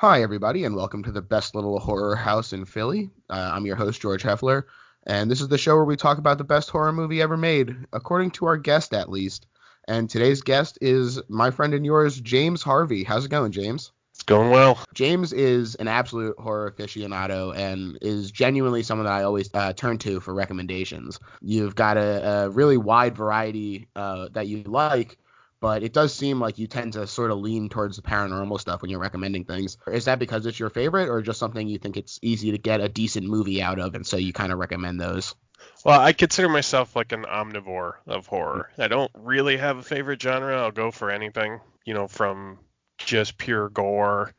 Hi, everybody, and welcome to the best little horror house in Philly. I'm your host, George Heffler, and this is the show where we talk about the best horror movie ever made, according to our guest, at least. And today's guest is my friend and yours, James Harvey. How's it going, James? It's going well. James is an absolute horror aficionado and is genuinely someone that I always turn to for recommendations. You've got a really wide variety that you like, but it does seem like you tend to sort of lean towards the paranormal stuff when you're recommending things. Is that because it's your favorite, or just something you think it's easy to get a decent movie out of, and so you kind of recommend those? Well, I consider myself like an omnivore of horror. I don't really have a favorite genre. I'll go for anything, from just pure gore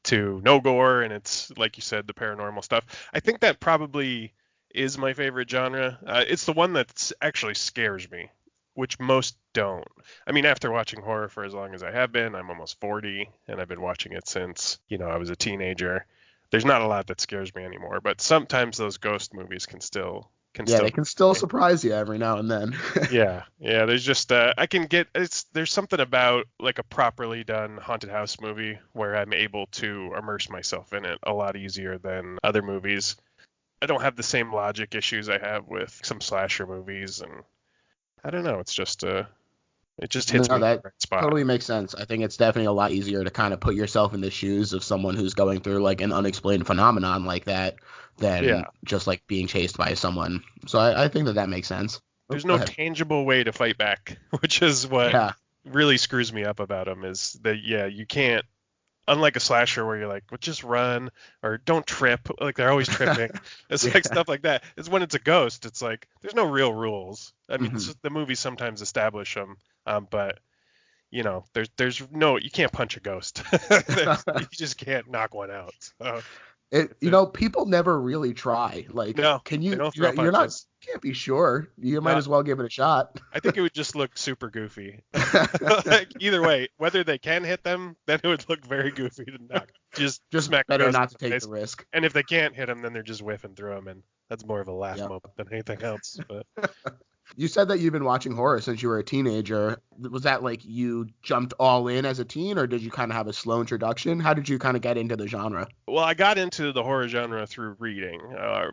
to no gore, and it's like you said, the paranormal stuff. I think that probably is my favorite genre. It's the one that actually scares me, which most don't. I mean, after watching horror for as long as I have been, I'm almost 40, and I've been watching it since, I was a teenager. There's not a lot that scares me anymore, but sometimes those ghost movies can Yeah, still they can still surprise you every now and then. yeah, there's just there's something about like a properly done haunted house movie where I'm able to immerse myself in it a lot easier than other movies. I don't have the same logic issues I have with some slasher movies, and I don't know, it just hits No, me in the that right spot. totally makes sense. I think it's definitely a lot easier to kind of put yourself in the shoes of someone who's going through like an unexplained phenomenon like that than Yeah, just like being chased by someone. So I think that makes sense. Oh, there's go no ahead. tangible way to fight back, which is what Yeah. really screws me up about them is that yeah, you can't, unlike a slasher where you're like, well, just run or don't trip. Like they're always tripping. It's like Yeah. stuff like that. It's when it's a ghost. It's like there's no real rules. I mean, hmm the movies sometimes establish them, but there's no, you can't punch a ghost. You just can't knock one out. So People never really try. Like, no, can they you? don't throw You're not. punches. Can't be sure. You might No, as well give it a shot. I think it would just look super goofy. Like either way, whether they can hit them, then it would look very goofy to knock. Just Just smack the better ghost in not to the take the face. risk. And if they can't hit them, then they're just whiffing through them, and that's more of a laugh Yep. moment than anything else. But You said that you've been watching horror since you were a teenager. Was that like you jumped all in as a teen, or did you kind of have a slow introduction? How did you kind of get into the genre? well, I got into the horror genre through reading. I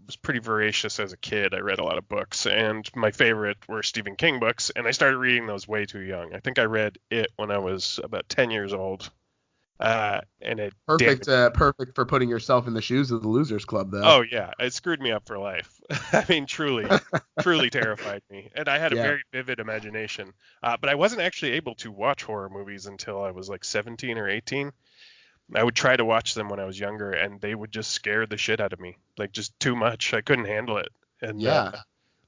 was pretty voracious as a kid. I read a lot of books, and my favorite were Stephen King books, and I started reading those way too young. I think I read it when I was about 10 years old, and it Perfect, damaged. perfect for putting yourself in the shoes of the Losers Club, though. Oh yeah, it screwed me up for life. I mean, truly terrified me, and I had a Yeah. very vivid imagination. But I wasn't actually able to watch horror movies until I was like 17 or 18. I would try to watch them when I was younger, and they would just scare the shit out of me, like just too much. I couldn't handle it, and Yeah,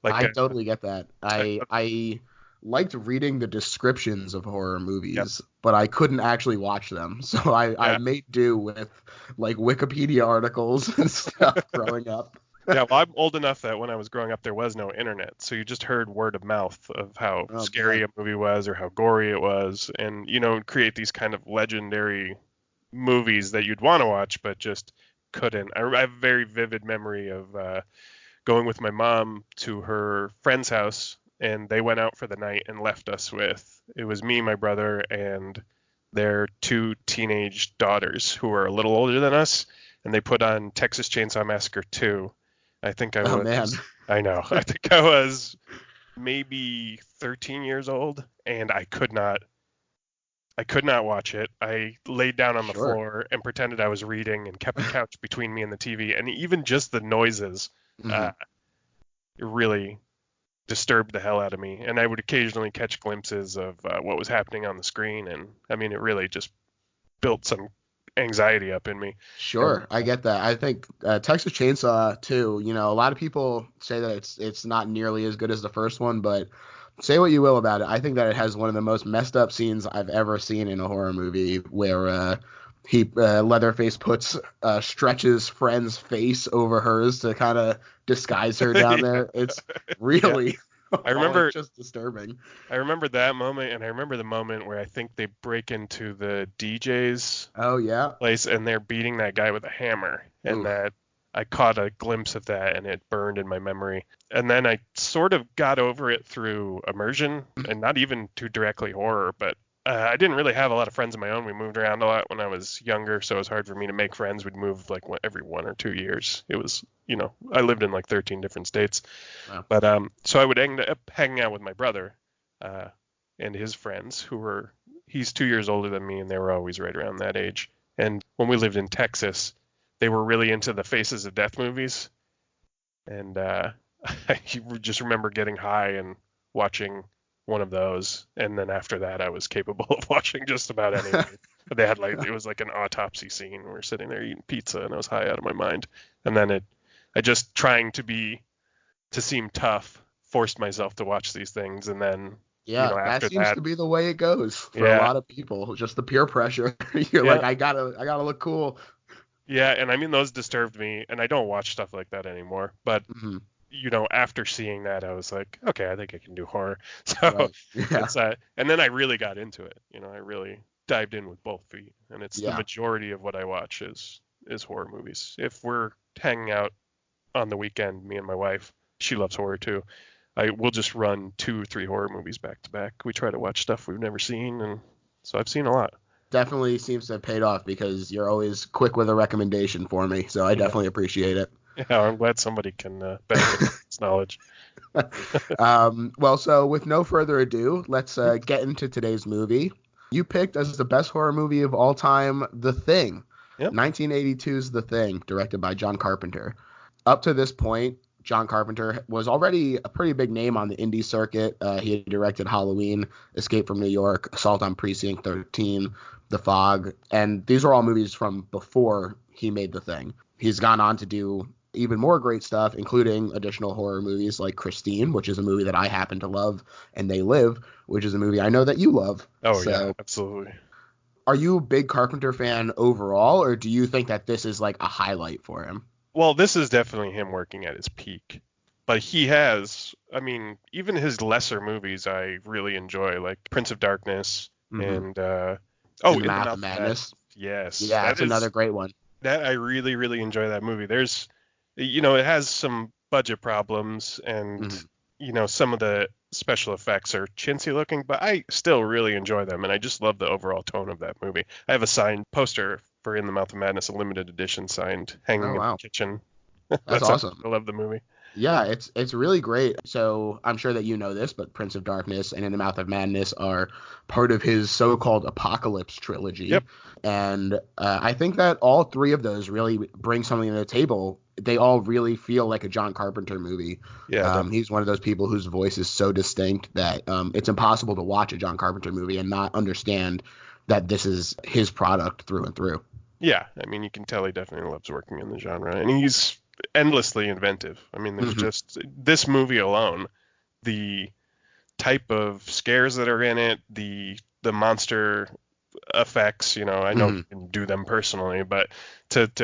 like I totally get that. I, I liked reading the descriptions of horror yep, movies, but I couldn't actually watch them. So I yeah, made do with like Wikipedia articles and stuff growing up. yeah. Well, I'm old enough that when I was growing up, there was no internet, so you just heard word of mouth of how Oh scary man. a movie was or how gory it was, and create these kind of legendary movies that you'd want to watch but just couldn't. I have a very vivid memory of going with my mom to her friend's house, and they went out for the night and left us with, it was me, my brother, and their two teenage daughters who were a little older than us, and they put on Texas Chainsaw Massacre 2. I think I Oh man. was, I know, I think I was maybe 13 years old, and I could not watch it. I laid down on the Sure. floor and pretended I was reading and kept the couch between me and the TV. And even just the noises hmm uh, really disturbed the hell out of me. And I would occasionally catch glimpses of what was happening on the screen. And I mean, it really just built some anxiety up in me. And Sure, I get that. I think Texas Chainsaw too. A lot of people say that it's not nearly as good as the first one, but say what you will about it. I think that it has one of the most messed up scenes I've ever seen in a horror movie, where Leatherface stretches friend's face over hers to kind of disguise her down yeah, there. It's yeah. really, I oh, it's remember just disturbing. I remember that moment, and I remember the moment where I think they break into the DJ's Oh yeah. place and they're beating that guy with a hammer, and Oof. that I caught a glimpse of that and it burned in my memory. And then I sort of got over it through immersion, and not even too directly horror, but I didn't really have a lot of friends of my own. We moved around a lot when I was younger, so it was hard for me to make friends. We'd move like every 1 or 2 years. It was, I lived in like 13 different states. Wow. But so I would end up hanging out with my brother and his friends he's 2 years older than me, and they were always right around that age. And when we lived in Texas, they were really into the Faces of Death movies. And I just remember getting high and watching one of those, and then after that I was capable of watching just about anything. They had it was like an autopsy scene. We were sitting there eating pizza and I was high out of my mind. And then I just trying to seem tough, forced myself to watch these things, and then Yeah, that after seems that, to be the way it goes for a yeah, lot of people. Just the peer pressure. You're yeah, like, I gotta look cool. yeah, and I mean those disturbed me, and I don't watch stuff like that anymore. But Hmm. after seeing that, I was like, okay, I think I can do horror. So Right. Yeah. it's and then I really got into it. I really dived in with both feet, and it's the Yeah. majority of what I watch is horror movies. If we're hanging out on the weekend, me and my wife, she loves horror too. We'll just run 2 or 3 horror movies back to back. We try to watch stuff we've never seen, and so I've seen a lot. Definitely seems to have paid off because you're always quick with a recommendation for me. So I Yeah, definitely appreciate it. yeah, I'm glad somebody can benefit from this knowledge. Well, so with no further ado, let's get into today's movie. You picked as the best horror movie of all time, The Thing. Yep. 1982's The Thing, directed by John Carpenter. Up to this point, John Carpenter was already a pretty big name on the indie circuit. He had directed Halloween, Escape from New York, Assault on Precinct 13, The Fog, and these are all movies from before he made The Thing. He's gone on to do even more great stuff, including additional horror movies like Christine, which is a movie that I happen to love, and They Live, which is a movie I know that you love. Oh, yeah, absolutely. Are you a big Carpenter fan overall, or do you think that this is like a highlight for him? Well, this is definitely him working at his peak. But he has, I mean, even his lesser movies I really enjoy, like Prince of Darkness and In In the the Mouth Mouth of of Madness. Madness. Yes, Yeah, that's another great one. that I really, really enjoy that movie. It has some budget problems and, Mhm. some of the special effects are chintzy looking, but I still really enjoy them. And I just love the overall tone of that movie. I have a signed poster for In the Mouth of Madness, a limited edition signed, hanging Oh, in the wow. kitchen. That's That's how awesome. I love the movie. Yeah, it's really great. So I'm sure that you know this, but Prince of Darkness and In the Mouth of Madness are part of his so-called Apocalypse trilogy. Yep. And I think that all three of those really bring something to the table. They all really feel like a John Carpenter movie. Yeah, definitely. He's one of those people whose voice is so distinct that it's impossible to watch a John Carpenter movie and not understand that this is his product through and through. Yeah, I mean, you can tell he definitely loves working in the genre, and he's endlessly inventive. I mean, there's Hmm. just this movie alone, the type of scares that are in it, the monster effects. I know Hmm. he can do them personally, but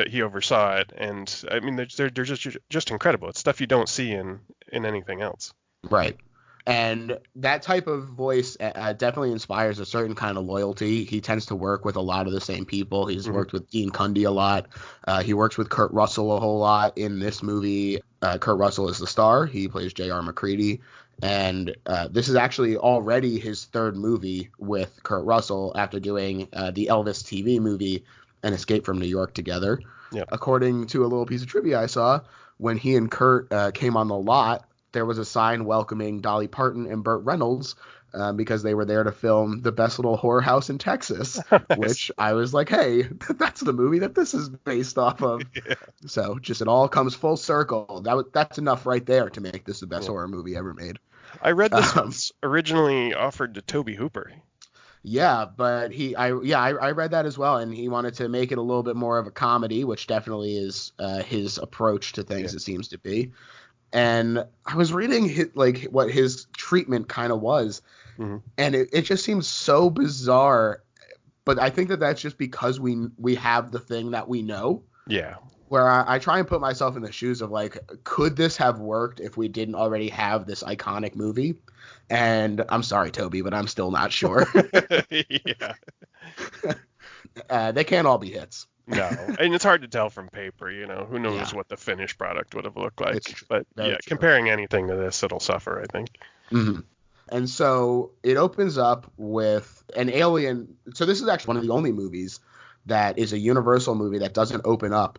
he oversaw it, and I mean, they're just incredible. It's stuff you don't see in anything else. Right. And that type of voice definitely inspires a certain kind of loyalty. He tends to work with a lot of the same people. He's Hmm. worked with Dean Cundey a lot. He works with Kurt Russell a whole lot in this movie. Kurt Russell is the star. He plays J.R. McCready. And this is actually already his third movie with Kurt Russell after doing the Elvis TV movie and Escape from New York together. Yeah. According to a little piece of trivia I saw, when he and Kurt came on the lot, there was a sign welcoming Dolly Parton and Burt Reynolds because they were there to film The Best Little Horror House in Texas, Nice. which I was like, hey, that's the movie that this is based off of. Yeah. So just it all comes full circle. That's enough right there to make this the best Yeah. horror movie ever made. I read this was originally offered to Tobe Hooper. Yeah, but I read that as well, and he wanted to make it a little bit more of a comedy, which definitely is his approach to things. Yeah. It seems to be. And I was reading what his treatment kind of was, Hmm. and it just seems so bizarre. But I think that that's just because we have the thing that we know. Yeah. Where I try and put myself in the shoes of like, could this have worked if we didn't already have this iconic movie? And I'm sorry, Toby, but I'm still not sure. Yeah. They can't all be hits. No, and it's hard to tell from paper. Who knows Yeah. what the finished product would have looked like. It's But very yeah, true. comparing anything to this, it'll suffer, I think. Mhm. And so it opens up with an alien. So this is actually one of the only movies that is a Universal movie that doesn't open up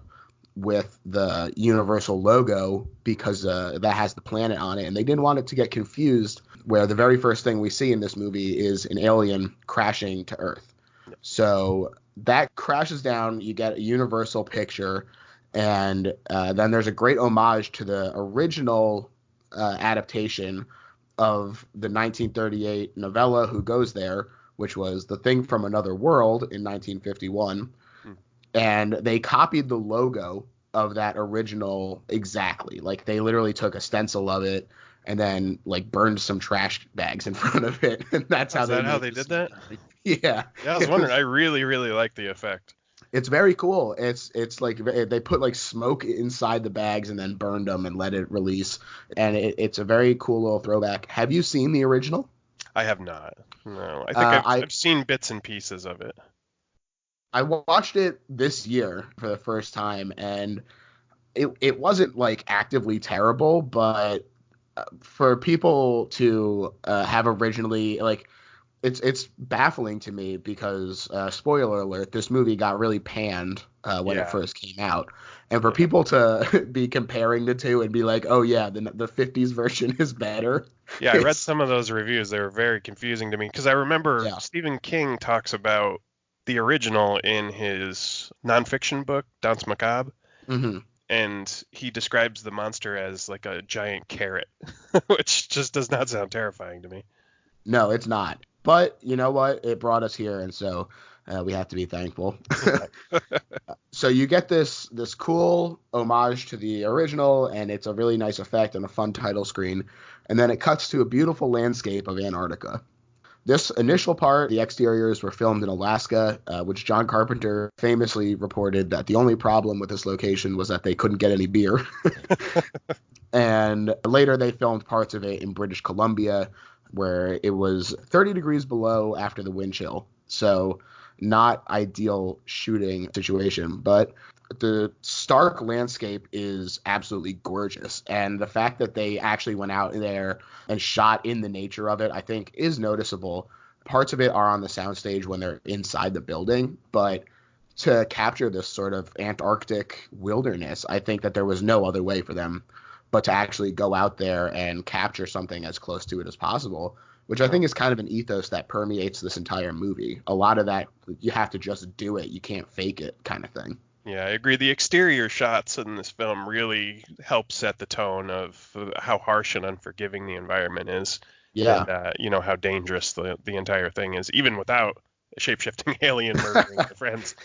with the Universal logo, because that has the planet on it. And they didn't want it to get confused, where the very first thing we see in this movie is an alien crashing to Earth. So that crashes down. You get a Universal picture. And then there's a great homage to the original adaptation of the 1938 novella Who Goes There, which was The Thing from Another World in 1951. And they copied the logo of that original exactly. Like, they literally took a stencil of it and then like burned some trash bags in front of it. And that's how they did that? Yeah. Yeah, I was wondering. I really, really like the effect. It's very cool. It's like they put like smoke inside the bags and then burned them and let it release. And it's a very cool little throwback. Have you seen the original? I have not. No, I think I've seen bits and pieces of it. I watched it this year for the first time, and it wasn't like actively terrible, but for people to have originally, like, it's baffling to me because spoiler alert, this movie got really panned when it first came out, and for people to be comparing the two and be like, oh yeah, the 50s version is better. Yeah, I read some of those reviews. They were very confusing to me because I remember Stephen King talks about the original in his nonfiction book Danse Macabre. Mm-hmm. And he describes the monster as like a giant carrot, which just does not sound terrifying to me. No, it's not. But you know what? It brought us here, and so we have to be thankful. So you get this cool homage to the original, and it's a really nice effect and a fun title screen. And then it cuts to a beautiful landscape of Antarctica. This initial part, the exteriors were filmed in Alaska, which John Carpenter famously reported that the only problem with this location was that they couldn't get any beer. And later they filmed parts of it in British Columbia, where it was 30 degrees below after the wind chill. So not ideal shooting situation, but the stark landscape is absolutely gorgeous. And the fact that they actually went out there and shot in the nature of it, I think, is noticeable. Parts of it are on the soundstage when they're inside the building, but to capture this sort of Antarctic wilderness, I think that there was no other way for them but to actually go out there and capture something as close to it as possible, which I think is kind of an ethos that permeates this entire movie. A lot of that, you have to just do it. You can't fake it kind of thing. Yeah, I agree. The exterior shots in this film really help set the tone of how harsh and unforgiving the environment is. Yeah. And, how dangerous the entire thing is, even without a shape-shifting alien murdering their friends.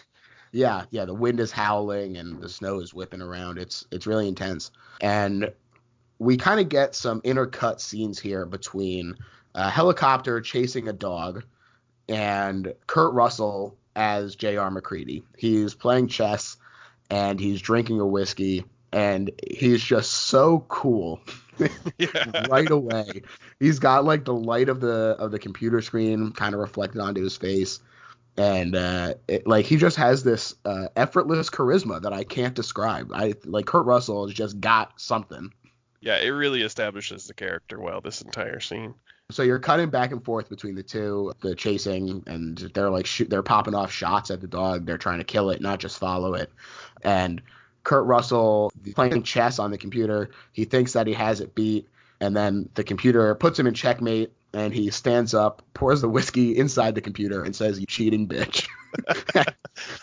Yeah, the wind is howling and the snow is whipping around. It's really intense. And we kind of get some intercut scenes here between a helicopter chasing a dog and Kurt Russell as J.R. McCready. He's playing chess and he's drinking a whiskey and he's just so cool. Right away. He's got like the light of the computer screen kind of reflected onto his face. And he just has this effortless charisma that I can't describe. Kurt Russell has just got something. Yeah, it really establishes the character well, this entire scene. So you're cutting back and forth between the two, the chasing, and they're they're popping off shots at the dog. They're trying to kill it, not just follow it. And Kurt Russell playing chess on the computer, he thinks that he has it beat, and then the computer puts him in checkmate. And he stands up, pours the whiskey inside the computer, and says, "You cheating bitch."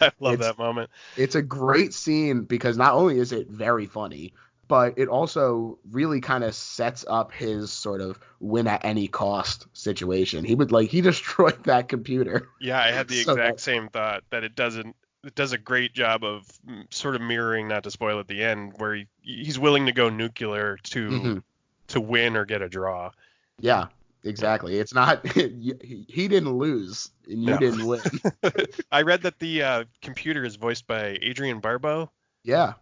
I love that moment. It's a great scene because not only is it very funny, but it also really kind of sets up his sort of win at any cost situation. He destroyed that computer. Yeah, I had the exact same thought, that it does a great job of sort of mirroring, not to spoil at the end, where he's willing to go nuclear to win or get a draw. Yeah. Exactly. It's not he didn't lose and you didn't win. I read that the computer is voiced by Adrienne Barbeau. Yeah.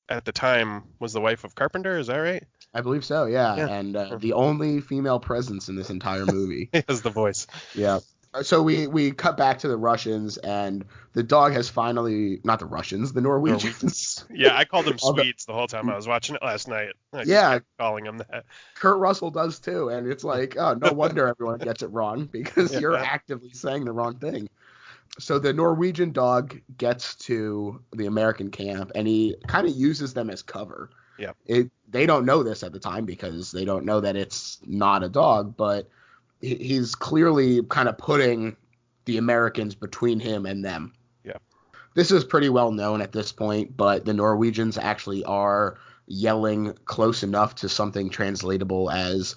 At the time was the wife of Carpenter. Is that right? I believe so. Yeah. And the only female presence in this entire movie is the voice. Yeah. So we cut back to the Russians, and the dog has finally, not the Russians, the Norwegians. Yeah, I called them Although- Swedes the whole time I was watching it last night. I just Yeah, kept calling them that. Kurt Russell does too, and it's like, oh, no wonder everyone gets it wrong because you're Yeah. actively saying the wrong thing. So the Norwegian dog gets to the American camp, and he kind of uses them as cover. Yeah. They don't know this at the time because they don't know that it's not a dog, but he's clearly kind of putting the Americans between him and them. Yeah. This is pretty well known at this point, but the Norwegians actually are yelling close enough to something translatable as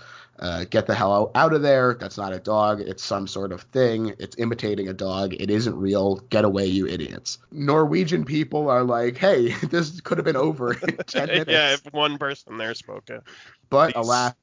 get the hell out of there. That's not a dog. It's some sort of thing. It's imitating a dog. It isn't real. Get away, you idiots. Norwegian people are like, hey, this could have been over in 10 minutes. Yeah, if one person there spoke it. But alas,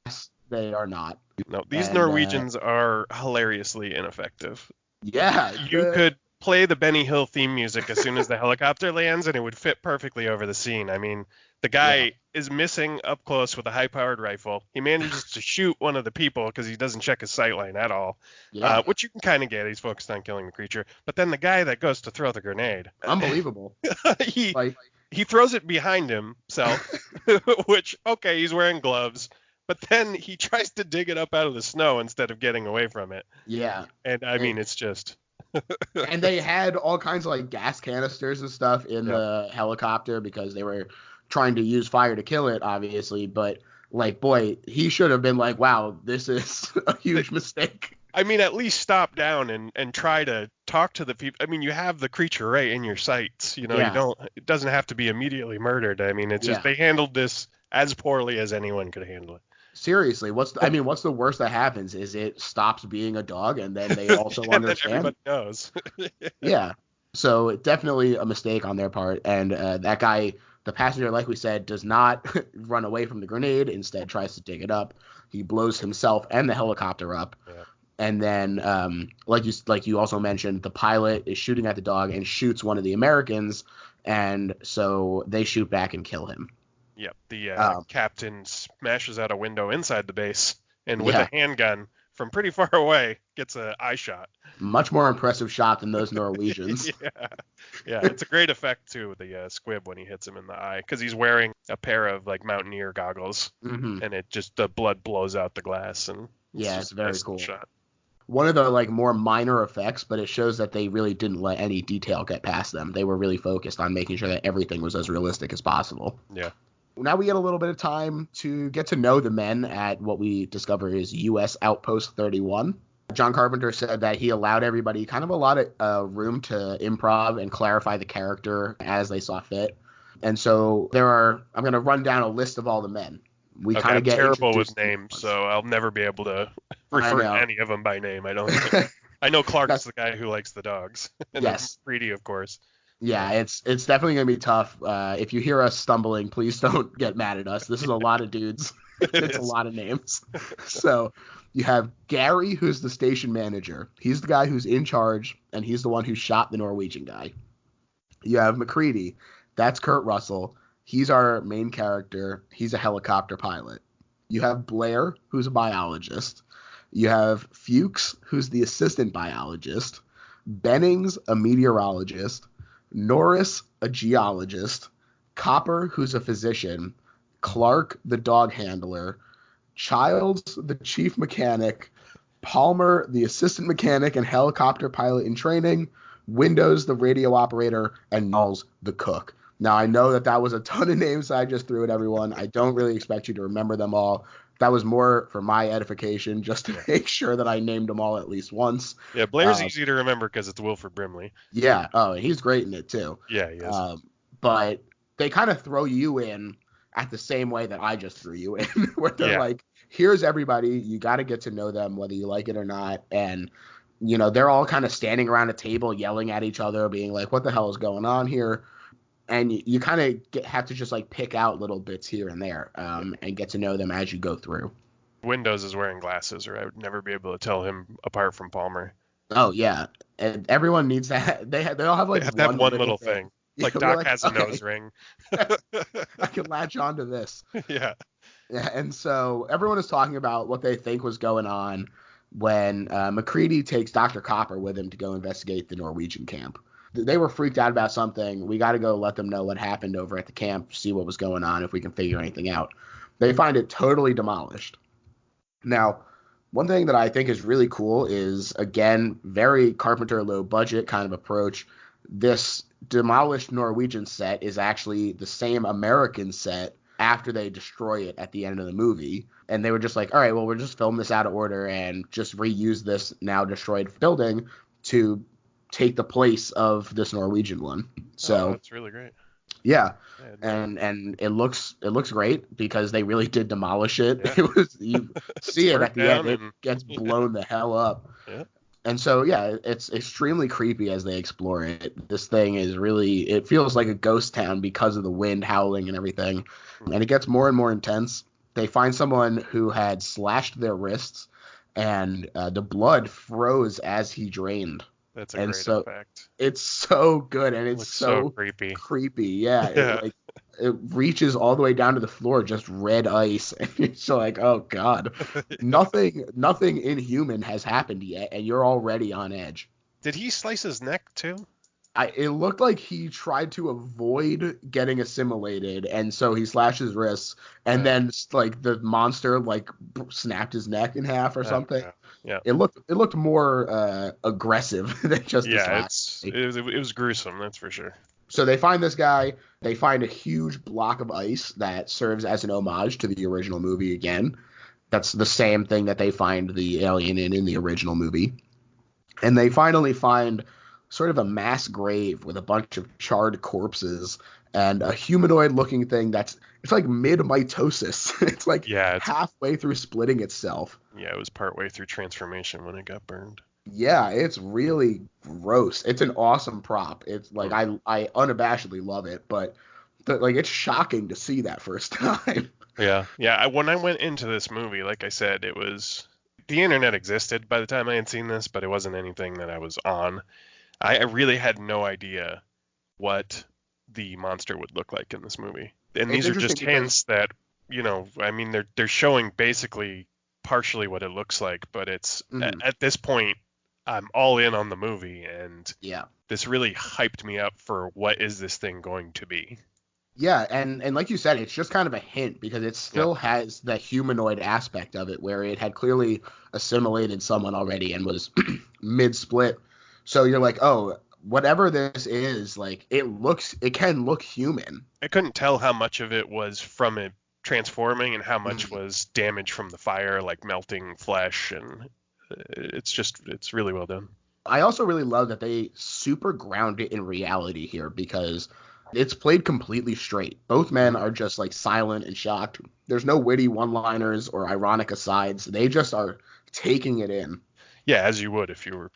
they are not. No, these Norwegians are hilariously ineffective. Yeah. You could play the Benny Hill theme music as soon as the helicopter lands, and it would fit perfectly over the scene. I mean, the guy is missing up close with a high-powered rifle. He manages to shoot one of the people because he doesn't check his sightline at all, which you can kind of get. He's focused on killing the creature. But then the guy that goes to throw the grenade. Unbelievable. He throws it behind himself, which, okay, he's wearing gloves. But then he tries to dig it up out of the snow instead of getting away from it. Yeah. And I mean, it's just. And they had all kinds of like gas canisters and stuff in the helicopter because they were trying to use fire to kill it, obviously. But like, boy, he should have been like, wow, this is a huge mistake. I mean, at least stop down and try to talk to the people. I mean, you have the creature right in your sights. You know, it doesn't have to be immediately murdered. I mean, it's just they handled this as poorly as anyone could handle it. Seriously, what's the worst that happens? Is it stops being a dog, and then they also understand? Then everybody knows. Yeah. So definitely a mistake on their part, and that guy, the passenger, like we said, does not run away from the grenade. Instead, tries to dig it up. He blows himself and the helicopter up, and then, like you also mentioned, the pilot is shooting at the dog and shoots one of the Americans, and so they shoot back and kill him. Yep, the captain smashes out a window inside the base, and with a handgun from pretty far away, gets an eye shot. Much more impressive shot than those Norwegians. Yeah, it's a great effect, too, the squib when he hits him in the eye, because he's wearing a pair of, like, mountaineer goggles, and it just, the blood blows out the glass, and it's very cool. Shot. One of the, like, more minor effects, but it shows that they really didn't let any detail get past them. They were really focused on making sure that everything was as realistic as possible. Yeah. Now we get a little bit of time to get to know the men at what we discover is U.S. Outpost 31. John Carpenter said that he allowed everybody kind of a lot of room to improv and clarify the character as they saw fit. And so I'm going to run down a list of all the men. I'm terrible with names, so I'll never be able to refer to any of them by name. I don't think. I know Clark's the guy who likes the dogs. And yes. Reedy, of course. Yeah, it's definitely going to be tough. If you hear us stumbling, please don't get mad at us. This is a lot of dudes. It's a lot of names. So you have Gary, who's the station manager. He's the guy who's in charge, and he's the one who shot the Norwegian guy. You have McCready. That's Kurt Russell. He's our main character. He's a helicopter pilot. You have Blair, who's a biologist. You have Fuchs, who's the assistant biologist. Bennings, a meteorologist. Norris, a geologist. Copper, who's a physician. Clark, the dog handler. Childs, the chief mechanic. Palmer, the assistant mechanic and helicopter pilot in training. Windows, the radio operator. And Knowles, the cook. Now, I know that was a ton of names I just threw at everyone. I don't really expect you to remember them all. That was more for my edification, just to make sure that I named them all at least once. Yeah, Blair's easy to remember because it's Wilford Brimley. Yeah, he's great in it too. Yeah, he is. But they kind of throw you in at the same way that I just threw you in, where they're like, here's everybody. You got to get to know them, whether you like it or not. And, you know, they're all kind of standing around a table yelling at each other, being like, what the hell is going on here? And you kind of have to just like pick out little bits here and there and get to know them as you go through. Windows is wearing glasses, or I would never be able to tell him apart from Palmer. Oh, yeah. And everyone needs that. They all have like one little thing. Like Doc has a nose ring. I can latch on to this. Yeah. Yeah. And so everyone is talking about what they think was going on. when McCready takes Dr. Copper with him to go investigate the Norwegian camp. They were freaked out about something. We got to go let them know what happened over at the camp, see what was going on, if we can figure anything out. They find it totally demolished. Now, one thing that I think is really cool is, again, very Carpenter low budget kind of approach. This demolished Norwegian set is actually the same American set after they destroy it at the end of the movie. And they were just like, all right, well, we'll just film this out of order and just reuse this now destroyed building to take the place of this Norwegian one. So that's really great. Yeah, and it looks great because they really did demolish it. Yeah. It was, you see it at the end, it gets blown the hell up. Yeah. And so it's extremely creepy as they explore it. This thing is really, it feels like a ghost town because of the wind howling and everything. And it gets more and more intense. They find someone who had slashed their wrists, and the blood froze as he drained. That's a great effect. It's so good, and it's so creepy. Yeah. It reaches all the way down to the floor, just red ice, and it's like, oh god, nothing inhuman has happened yet, and you're already on edge. Did he slice his neck too? It looked like he tried to avoid getting assimilated, and so he slashed his wrists, and then like the monster like snapped his neck in half or something. Yeah. It looked more aggressive than just it was gruesome, that's for sure. So they find this guy. They find a huge block of ice that serves as an homage to the original movie again. That's the same thing that they find the alien in the original movie. And they finally find sort of a mass grave with a bunch of charred corpses and a humanoid-looking thing it's like mid-mitosis. It's like halfway through splitting itself. Yeah, it was partway through transformation when it got burned. Yeah, it's really gross. It's an awesome prop. It's like I unabashedly love it, but it's shocking to see that first time. Yeah. When I went into this movie, like I said, it was the internet existed by the time I had seen this, but it wasn't anything that I was on. I really had no idea what the monster would look like in this movie. And these are just hints that, I mean, they're showing basically partially what it looks like, but it's at this point, I'm all in on the movie, and this really hyped me up for what is this thing going to be. Yeah, and like you said, it's just kind of a hint because it still has the humanoid aspect of it where it had clearly assimilated someone already and was mid-split. So you're like, oh, whatever this is, like it can look human. I couldn't tell how much of it was from it transforming and how much was damage from the fire, like melting flesh, and it's really well done. I also really love that they super ground it in reality here because it's played completely straight. Both men are just like silent and shocked. There's no witty one-liners or ironic asides. They just are taking it in. Yeah, as you would if you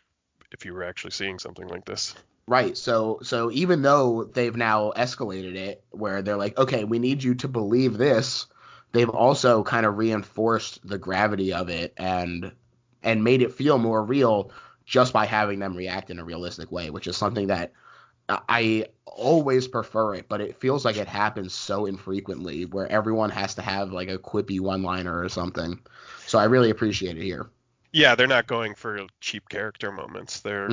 were actually seeing something like this. Right. So even though they've now escalated it where they're like, okay, we need you to believe this, they've also kind of reinforced the gravity of it and made it feel more real just by having them react in a realistic way, which is something that I always prefer it, but it feels like it happens so infrequently where everyone has to have like a quippy one-liner or something. So I really appreciate it here. Yeah, they're not going for cheap character moments. They're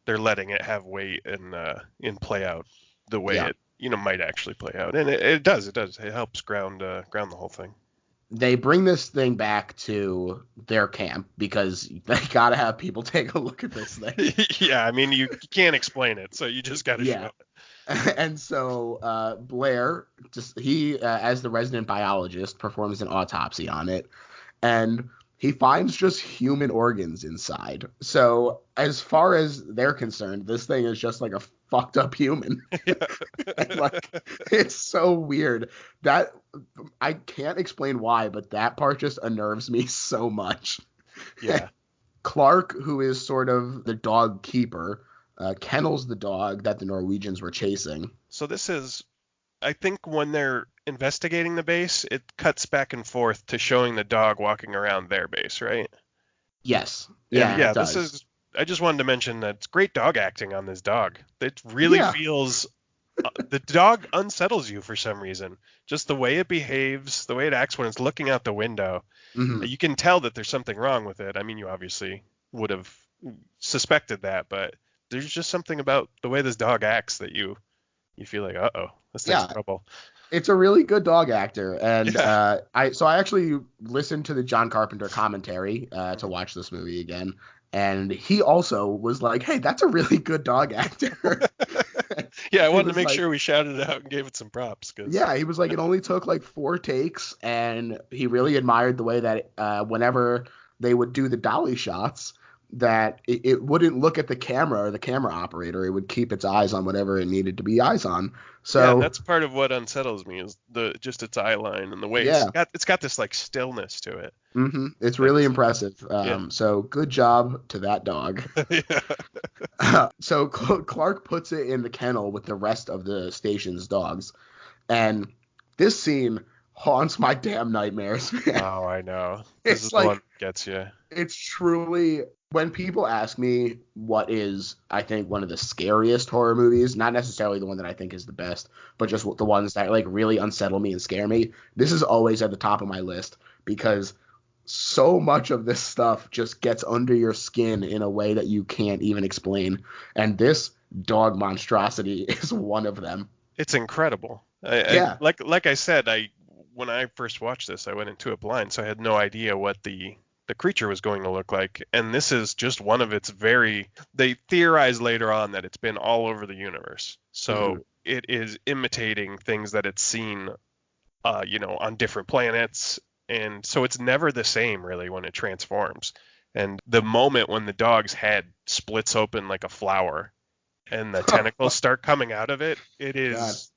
letting it have weight and play out the way it might actually play out, and it does. It helps ground the whole thing. They bring this thing back to their camp because they gotta have people take a look at this thing. Yeah, I mean you can't explain it, so you just gotta show it. And so Blair, he as the resident biologist, performs an autopsy on it, and he finds just human organs inside. So as far as they're concerned, this thing is just like a fucked up human. Like, it's so weird that I can't explain why, but that part just unnerves me so much. Yeah. Clark, who is sort of the dog keeper, kennels the dog that the Norwegians were chasing. So this is, I think when they're investigating the base, it cuts back and forth to showing the dog walking around their base, right? Yes. Yeah. I just wanted to mention that it's great dog acting on this dog. It really feels The dog unsettles you for some reason. Just the way it behaves, the way it acts when it's looking out the window. Hmm. You can tell that there's something wrong with it. I mean, you obviously would have suspected that, but there's just something about the way this dog acts that you feel like, uh-oh, this thing's Yeah, trouble. it's a really good dog actor, and Yeah. I actually listened to the John Carpenter commentary to watch this movie again, and he also was like, "Hey, that's a really good dog actor." Yeah, I He wanted to was make like, sure we shouted it out and gave it some props because yeah, he was like, it only took like 4 takes, and he really admired the way that whenever they would do the dolly shots, that it wouldn't look at the camera or the camera operator. It would keep its eyes on whatever it needed to be eyes on. yeah, and So, that's part of what unsettles me is the just its eye line and the way yeah. it's got this like stillness to it. It's really That's impressive. yeah. So good job to that dog. Yeah. So Clark puts it in the kennel with the rest of the station's dogs, and this scene haunts my damn nightmares, man. Oh, I know. This is It's the one like that gets you. it's truly when people ask me what is, I think, one of the scariest horror movies, not necessarily the one that I think is the best, but just the ones that like really unsettle me and scare me. This is always at the top of my list because so much of this stuff just gets under your skin in a way that you can't even explain. And this dog monstrosity is one of them. It's incredible. Yeah. Like I said, I when I first watched this, I went into it blind, so I had no idea what the creature was going to look like. And this is just one of its very. They theorize later on that it's been all over the universe, so it is imitating things that it's seen, on different planets, and so it's never the same really when it transforms. And the moment when the dog's head splits open like a flower and the tentacles start coming out of it, it God. is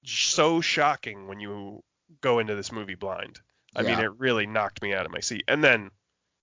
so shocking when you go into this movie blind. I mean, Yeah. it really knocked me out of my seat. And then,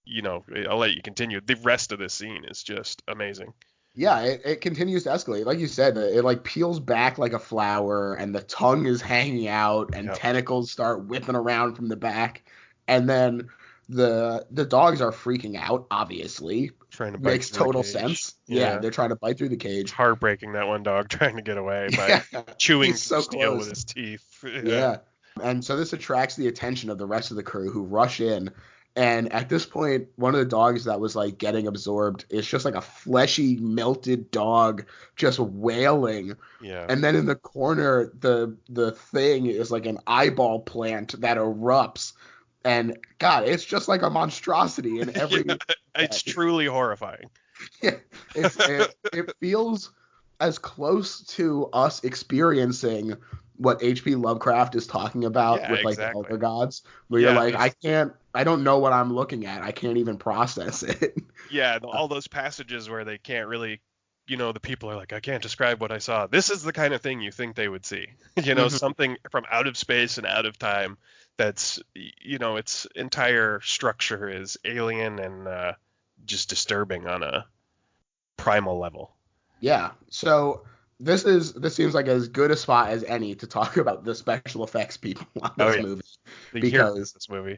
I'll let you continue. The rest of the scene is just amazing. Yeah, it continues to escalate. Like you said, it like peels back like a flower and the tongue is hanging out and Yep. tentacles start whipping around from the back. And then the dogs are freaking out, obviously. Trying to bite Makes through the total cage. sense. Yeah, Yeah. they're trying to bite through the It's cage. heartbreaking that one dog trying to get away by Yeah, chewing he's so steel with close. his teeth. Yeah. Yeah. And so this attracts the attention of the rest of the crew who rush in. And at this point, one of the dogs that was like getting absorbed is just like a fleshy, melted dog just wailing. Yeah. And then in the corner, the thing is like an eyeball plant that erupts. And God, it's just like a monstrosity in every Yeah, it's truly horrifying. yeah, it feels as close to us experiencing what H.P. Lovecraft is talking about Yeah, with like the exactly. Elder Gods, where you're Yeah, like, I don't know what I'm looking at. I can't even process it. yeah, all those passages where they can't really, the people are like, I can't describe what I saw. This is the kind of thing you think they would see. Mhm. Something from out of space and out of time that's, its entire structure is alien and just disturbing on a primal level. Yeah. So this seems like as good a spot as any to talk about the special effects people on Oh this yeah, movie the hero of because this movie.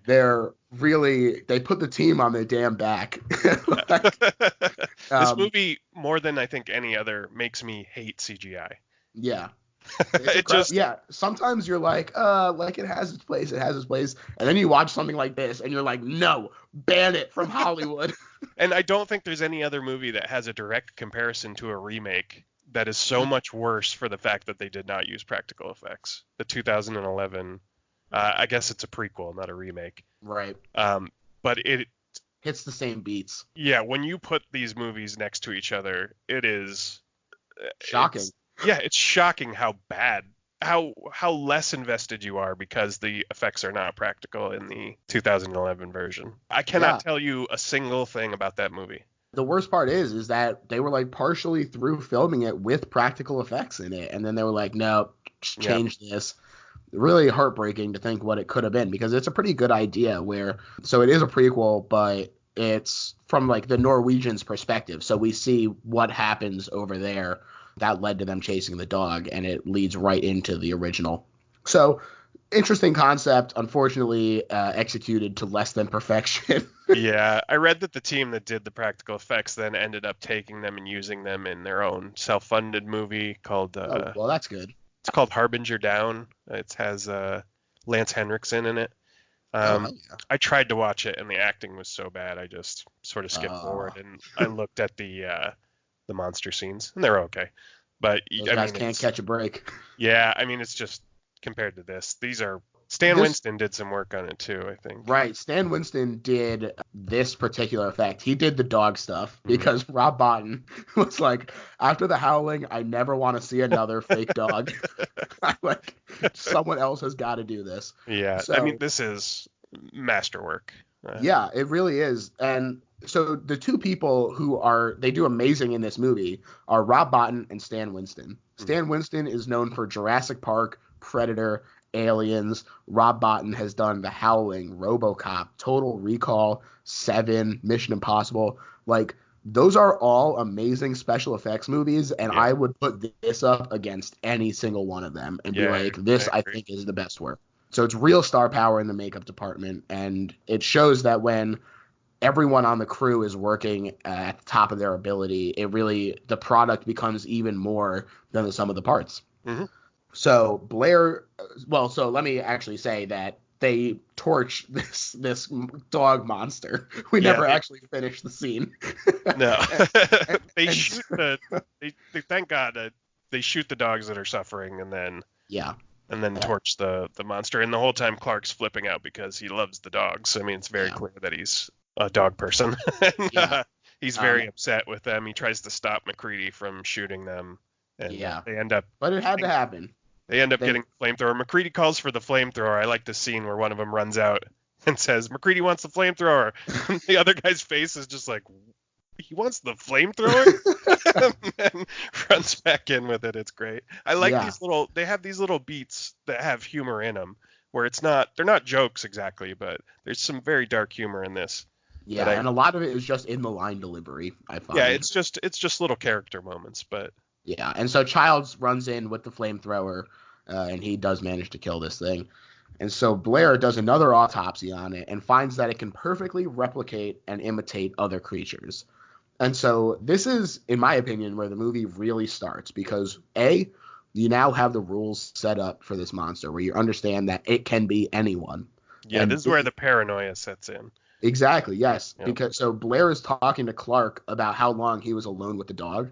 they put the team on their damn back. Like, This um, movie, more than I think any other, makes me hate CGI. yeah. It just Yeah, sometimes you're like it has its place, and then you watch something like this, and you're like, no, ban it from Hollywood. And I don't think there's any other movie that has a direct comparison to a remake that is so much worse for the fact that they did not use practical effects. The 2011, I guess it's a prequel, not a remake. Right. But it, Hits the same beats. yeah, when you put these movies next to each other, it is Shocking. It's shocking how bad, how less invested you are because the effects are not practical in the 2011 version. I cannot tell you a single thing about that movie. The worst part is that they were like partially through filming it with practical effects in it, and then they were like, no, just change this. Really heartbreaking to think what it could have been because it's a pretty good idea so it is a prequel, but it's from like the Norwegians' perspective. So we see what happens over there that led to them chasing the dog, and it leads right into the original. So Interesting concept, unfortunately executed to less than perfection. Yeah, I read that the team that did the practical effects then ended up taking them and using them in their own self-funded movie called Oh, well, that's good. it's called Harbinger Down. It has Lance Henriksen in it. Oh, hell yeah. I tried to watch it and the acting was so bad I just sort of skipped forward and I looked at the monster scenes and they're okay. But Those I guys mean, can't catch a break. yeah, I mean, it's just compared to this. Stan Winston did some work on it too, I think. Right. Stan Winston did this particular effect. He did the dog stuff because Rob Bottin was like, after The Howling, I never want to see another fake dog. Like, someone else has got to do this. Yeah, So, I mean, this is masterwork. Yeah, it really is. And so the two people they do amazing in this movie are Rob Bottin and Stan Winston. Stan Winston is known for Jurassic Park, Predator, Aliens. Rob Bottin has done The Howling, RoboCop, Total Recall, Seven, Mission Impossible. Like, those are all amazing special effects movies, and I would put this up against any single one of them and be like, this I think is the best work. So it's real star power in the makeup department, and it shows that when everyone on the crew is working at the top of their ability, the product becomes even more than the sum of the parts. Mm-hmm. So so let me actually say that they torch this dog monster. We never actually finished the scene. No. They thank God they shoot the dogs that are suffering and then torch the monster. And the whole time Clark's flipping out because he loves the dogs. I mean, it's very clear that he's a dog person. And, he's very upset with them. He tries to stop MacReady from shooting them. And they end up... But it had to happen. They end up getting the flamethrower. MacReady calls for the flamethrower. I like the scene where one of them runs out and says, MacReady wants the flamethrower. And the other guy's face is just like, he wants the flamethrower? And runs back in with it. It's great. I like they have these little beats that have humor in them where they're not jokes exactly, but there's some very dark humor in this. Yeah, and a lot of it is just in the line delivery, I find. Yeah, it's just little character moments, but... Yeah, and so Childs runs in with the flamethrower, and he does manage to kill this thing. And so Blair does another autopsy on it and finds that it can perfectly replicate and imitate other creatures. And so this is, in my opinion, where the movie really starts because, A, you now have the rules set up for this monster where you understand that it can be anyone. Yeah, and this is where the paranoia sets in. Exactly, yes. Yep. Because so Blair is talking to Clark about how long he was alone with the dog,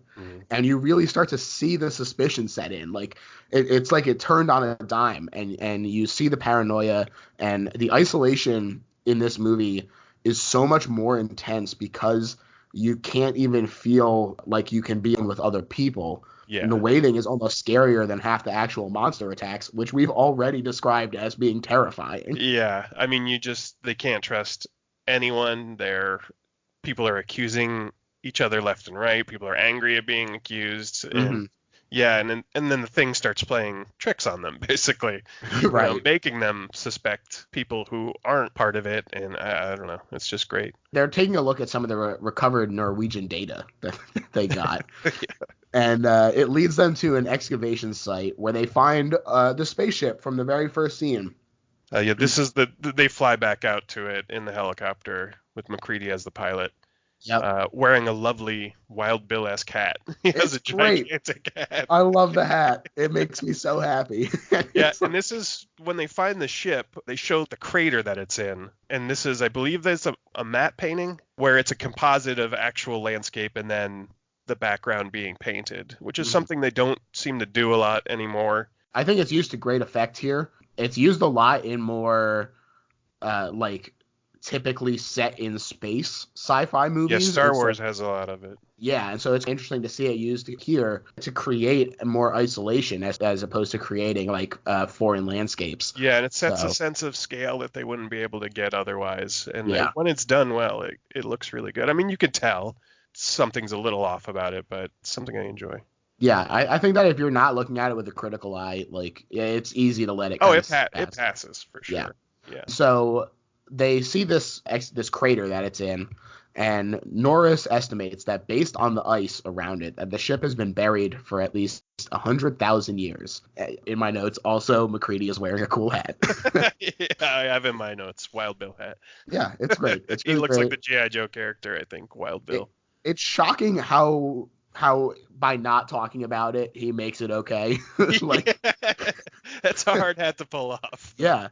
and you really start to see the suspicion set in. Like it's like it turned on a dime, and you see the paranoia and the isolation in this movie is so much more intense because you can't even feel like you can be with other people. Yeah. And the waiting is almost scarier than half the actual monster attacks, which we've already described as being terrifying. Yeah, I mean, they can't trust anyone. People are accusing each other left and right. People are angry at being accused. And and then the thing starts playing tricks on them, basically. Right. Making them suspect people who aren't part of it. And I don't know. It's just great. They're taking a look at some of the recovered Norwegian data that they got. And it leads them to an excavation site where they find the spaceship from the very first scene. This is they fly back out to it in the helicopter with MacReady as the pilot. Yep. Wearing a lovely Wild Bill-esque hat. He has a gigantic hat. I love the hat. It makes me so happy. And this is when they find the ship, they show the crater that it's in. And this is, I believe there's a matte painting where it's a composite of actual landscape and then the background being painted, which is something they don't seem to do a lot anymore. I think it's used to great effect here. It's used a lot in more typically set in space sci-fi movies. Yeah, Star Wars has a lot of it. Yeah, and so it's interesting to see it used here to create more isolation as opposed to creating foreign landscapes. Yeah, and it sets a sense of scale that they wouldn't be able to get otherwise. And when it's done well, it looks really good. I mean, you could tell something's a little off about it, but it's something I enjoy. Yeah, I think that if you're not looking at it with a critical eye, it's easy to let it. It passes for sure. Yeah. So they see this crater that it's in, And Norris estimates that based on the ice around it, that the ship has been buried for at least 100,000 years. In my notes, also, McCready is wearing a cool hat. Yeah, I have in my notes, Wild Bill hat. Yeah, it's great. It's He really looks great. like the G.I. Joe character, I think, Wild Bill. It's shocking how by not talking about it, he makes it okay. Like, that's a hard hat to pull off. yeah.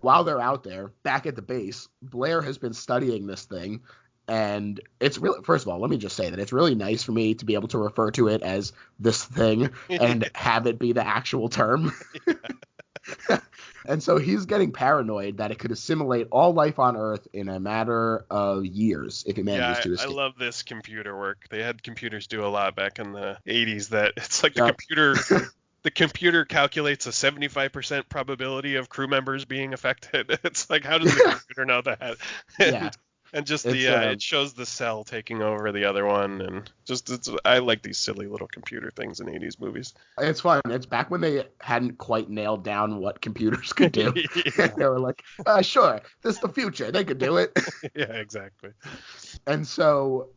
While they're out there, back at the base, Blair has been studying this thing, and it's really, first of all, let me just say that it's really nice for me to be able to refer to it as this thing and have it be the actual term. And so he's getting paranoid that it could assimilate all life on Earth in a matter of years if it manages to escape. I love this computer work. They had computers do a lot back in the 80s that it's like the computer calculates a 75% probability of crew members being affected. It's like, how does the computer know that? Yeah. And just it shows the cell taking over the other one, and I like these silly little computer things in 80s movies. It's fun. It's back when they hadn't quite nailed down what computers could do. Yeah. They were like, sure, this is the future. They could do it. Yeah, exactly. And so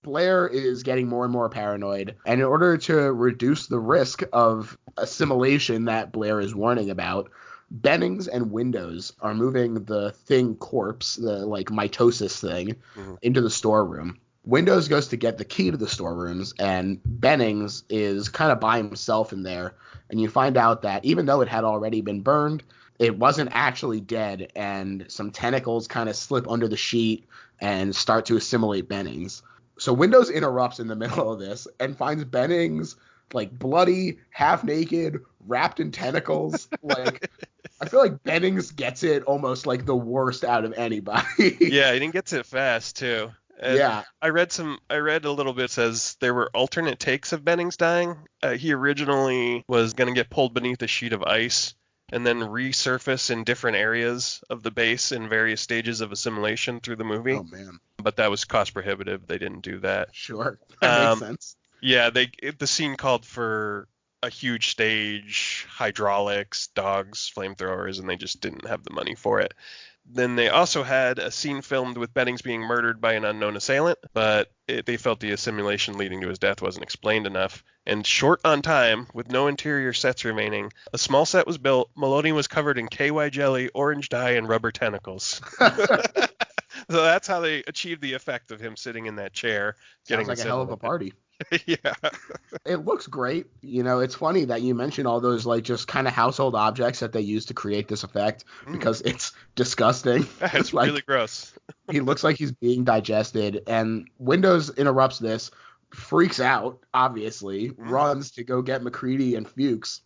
Blair is getting more and more paranoid, and in order to reduce the risk of assimilation that Blair is warning about, Bennings and Windows are moving the thing corpse, the like mitosis thing, into the storeroom. Windows goes to get the key to the storerooms, and Bennings is kind of by himself in there. And you find out that even though it had already been burned, it wasn't actually dead, and some tentacles kind of slip under the sheet and start to assimilate Bennings. So Windows interrupts in the middle of this and finds Bennings like bloody, half naked, wrapped in tentacles. Like, I feel like Bennings gets it almost like the worst out of anybody. Yeah, he gets it fast too. And yeah. I read a little bit, says there were alternate takes of Bennings dying. He originally was going to get pulled beneath a sheet of ice and then resurface in different areas of the base in various stages of assimilation through the movie. Oh, man. But that was cost prohibitive. They didn't do that. Sure. That makes sense. Yeah, the scene called for a huge stage, hydraulics, dogs, flamethrowers, and they just didn't have the money for it. Then they also had a scene filmed with Bennings being murdered by an unknown assailant, but they felt the assimilation leading to his death wasn't explained enough. And short on time, with no interior sets remaining, a small set was built. Maloney was covered in KY jelly, orange dye, and rubber tentacles. So that's how they achieved the effect of him sitting in that chair. Sounds like a hell of a party. Yeah. It looks great. You know, it's funny that you mentioned all those like just kind of household objects that they use to create this effect because it's disgusting. It's like, really gross. He looks like he's being digested, and Windows interrupts this, freaks out, obviously, runs to go get McCready and Fuchs.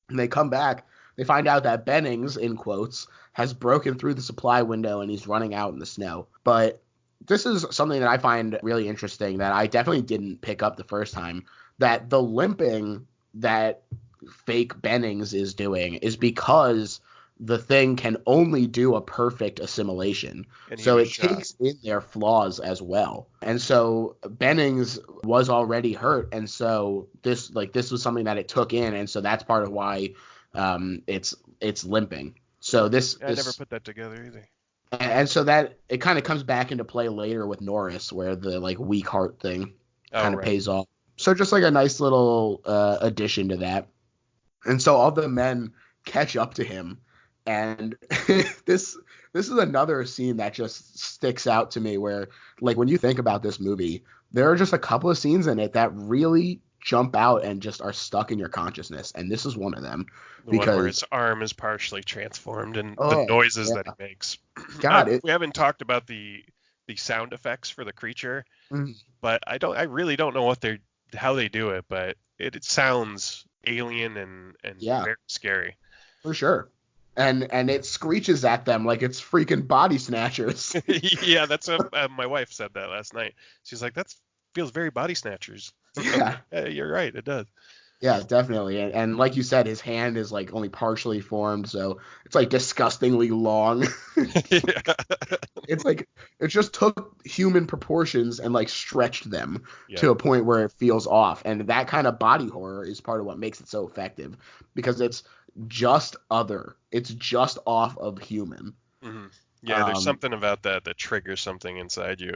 And they come back. They find out that Bennings, in quotes, has broken through the supply window and he's running out in the snow. But this is something that I find really interesting that I definitely didn't pick up the first time, that the limping that fake Bennings is doing is because the thing can only do a perfect assimilation. So it takes in their flaws as well. And so Bennings was already hurt. And so this was something that it took in. And so that's part of why it's limping. So I never put that together either. And so that it kind of comes back into play later with Norris, where the like weak heart thing kind of pays off. So just like a nice little addition to that. And so all the men catch up to him, and this is another scene that just sticks out to me, where like when you think about this movie, there are just a couple of scenes in it that really jump out and just are stuck in your consciousness, and this is one of them. The one where his arm is partially transformed and the noises that he makes. We haven't talked about the sound effects for the creature, but I really don't know how they do it, but it sounds alien and very scary. For sure. And it screeches at them like it's freaking Body Snatchers. Yeah, that's what my wife said that last night. She's like, that feels very Body Snatchers. Yeah. You're right, it does. Yeah, definitely. And like you said, his hand is like only partially formed, so it's like disgustingly long. It's like it just took human proportions and like stretched them to a point where it feels off. And that kind of body horror is part of what makes it so effective, because it's just other. It's just off of human. Yeah, there's something about that triggers something inside you.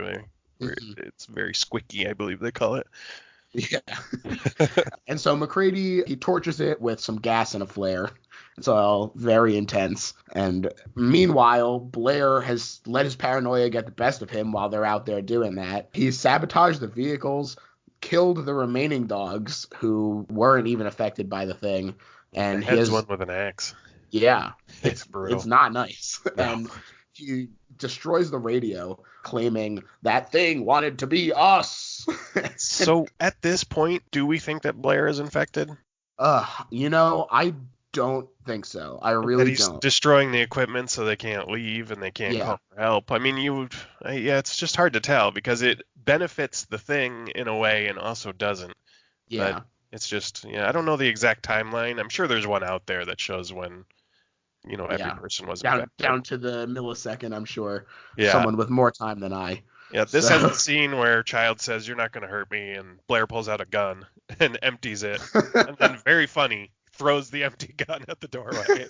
Where Mhm. it's very squicky, I believe they call it. Yeah. And so McCready, he tortures it with some gas and a flare. It's all very intense. And meanwhile, Blair has let his paranoia get the best of him while they're out there doing that. He sabotaged the vehicles, killed the remaining dogs who weren't even affected by the thing. The And he head's one has, with an axe. yeah, It's it's brutal. not nice. No. And he destroys the radio, claiming that thing wanted to be us. So at this point, do we think that Blair is infected? I don't think so. I That really he's don't. destroying the equipment so they can't leave and they can't Yeah, call for help. I mean, yeah, it's just hard to tell because it benefits the thing in a way and also doesn't. But yeah, it's just, yeah, I don't know the exact timeline. I'm sure there's one out there that shows when, every yeah. person was Down infected. down to the millisecond, I'm sure. Yeah. Someone with more time than I. Yeah, this has So the scene where Child says, "You're not going to hurt me," and Blair pulls out a gun and empties it. And then, very funny, throws the empty gun at the doorway.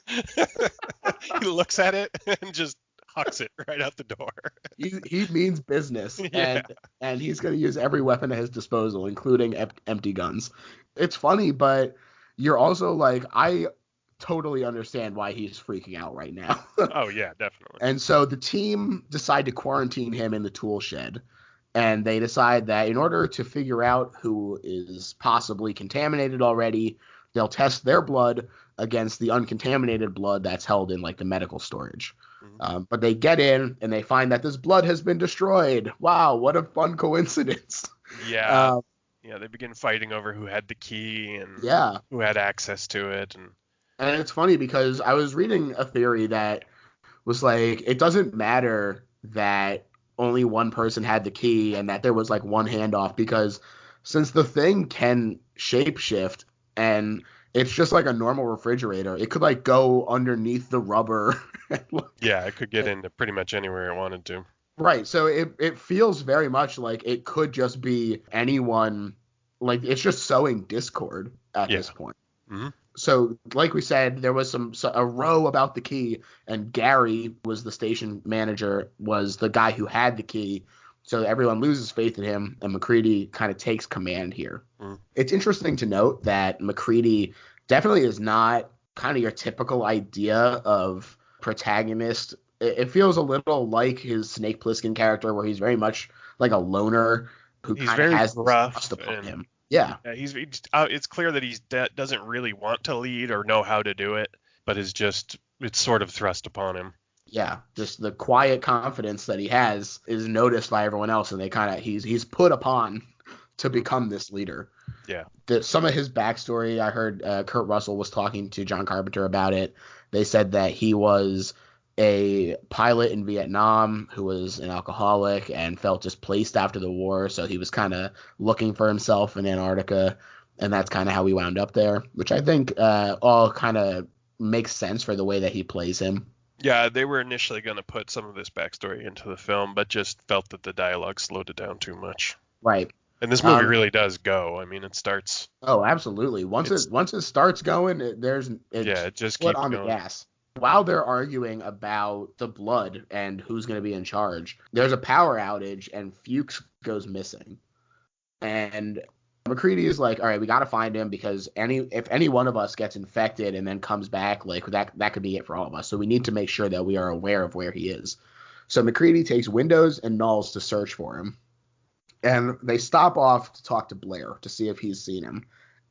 He looks at it and just hucks it right out the door. he means business, Yeah. and he's going to use every weapon at his disposal, including empty guns. It's funny, but you're also like, I totally understand why he's freaking out right now. Oh, yeah, definitely. And so the team decide to quarantine him in the tool shed. And they decide that in order to figure out who is possibly contaminated already, they'll test their blood against the uncontaminated blood that's held in like the medical storage. Mhm. But they get in and they find that this blood has been destroyed. Wow, what a fun coincidence. Yeah. Uh, Yeah, they begin fighting over who had the key and yeah. who had access to it. And it's funny because I was reading a theory that was like, it doesn't matter that only one person had the key and that there was like one handoff, because since the thing can shapeshift and it's just like a normal refrigerator, it could like go underneath the rubber. Yeah, it could get into pretty much anywhere it wanted to. Right. So it feels very much like it could just be anyone. Like, it's just sowing discord at Yeah. this point. Hmm. So, like we said, there was a row about the key, and Gary was the station manager, was the guy who had the key. So everyone loses faith in him, and McCready kind of takes command here. Mm. It's interesting to note that McCready definitely is not kind of your typical idea of protagonist. It feels a little like his Snake Plissken character, where he's very much like a loner who He's kind of very has this rough thrust upon and him. Yeah. it's clear that doesn't really want to lead or know how to do it, but it's sort of thrust upon him. Yeah, just the quiet confidence that he has is noticed by everyone else, and they kind of he's put upon to become this leader. Yeah. Some of his backstory, I heard Kurt Russell was talking to John Carpenter about it. They said that he was a pilot in Vietnam who was an alcoholic and felt displaced after the war, so he was kind of looking for himself in Antarctica, and that's kind of how he wound up there, which I think all kind of makes sense for the way that he plays him. Yeah, they were initially going to put some of this backstory into the film, but just felt that the dialogue slowed it down too much. Right. And this movie really does go. I mean, it starts. Oh, absolutely. Once it starts going, it just foot keeps on the going. gas. While they're arguing about the blood and who's going to be in charge, there's a power outage and Fuchs goes missing. And McCready is like, all right, we got to find him, because if any one of us gets infected and then comes back, like that could be it for all of us. So we need to make sure that we are aware of where he is. So McCready takes windows and nulls to search for him. And they stop off to talk to Blair to see if he's seen him.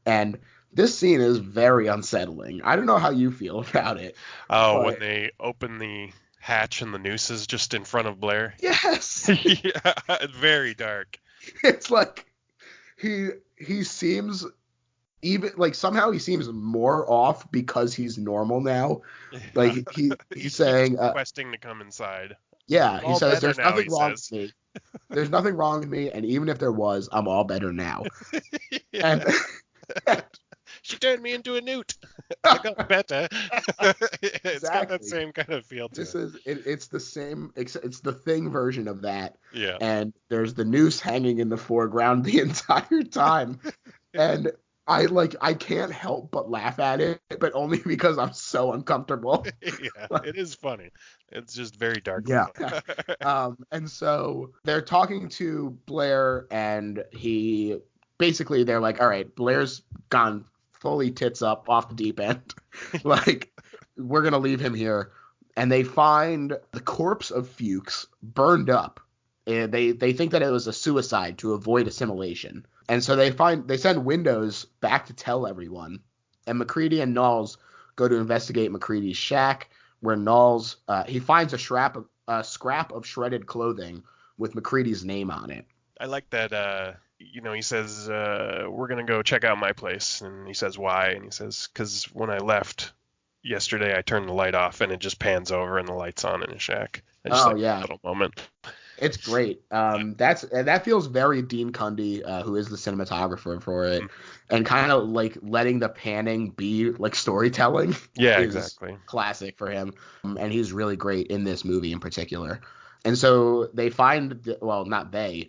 And this scene is very unsettling. I don't know how you feel about it. Oh, when they open the hatch and the noose is just in front of Blair. Yes. Yeah, very dark. It's like he seems even like somehow he seems more off because he's normal now. Like he's saying requesting to come inside. Yeah, he says there's now, nothing wrong with me. There's nothing wrong with me, and even if there was, I'm all better now. Yeah. And she turned me into a newt. I got better. It's got that same kind of feel to it. It's the same. It's the Thing version of that. Yeah. And there's the noose hanging in the foreground the entire time, and I can't help but laugh at it, but only because I'm so uncomfortable. Yeah, it is funny. It's just very darkly Yeah. funny. And so they're talking to Blair, and they're like, all right, Blair's gone fully tits up off the deep end. Like, we're going to leave him here. And they find the corpse of Fuchs burned up. And they think that it was a suicide to avoid assimilation. And so they send Windows back to tell everyone. And MacReady and Knowles go to investigate MacReady's shack, where Knowles he finds a scrap of shredded clothing with MacReady's name on it. I like that. He says, "We're gonna go check out my place," and he says, "Why?" And he says, "Because when I left yesterday, I turned the light off, and it just pans over, and the light's on in his shack." I just like that little moment. It's great. That feels very Dean Cundy, who is the cinematographer for it, and kind of like letting the panning be like storytelling. Yeah, is exactly. Classic for him, and he's really great in this movie in particular. And so they find,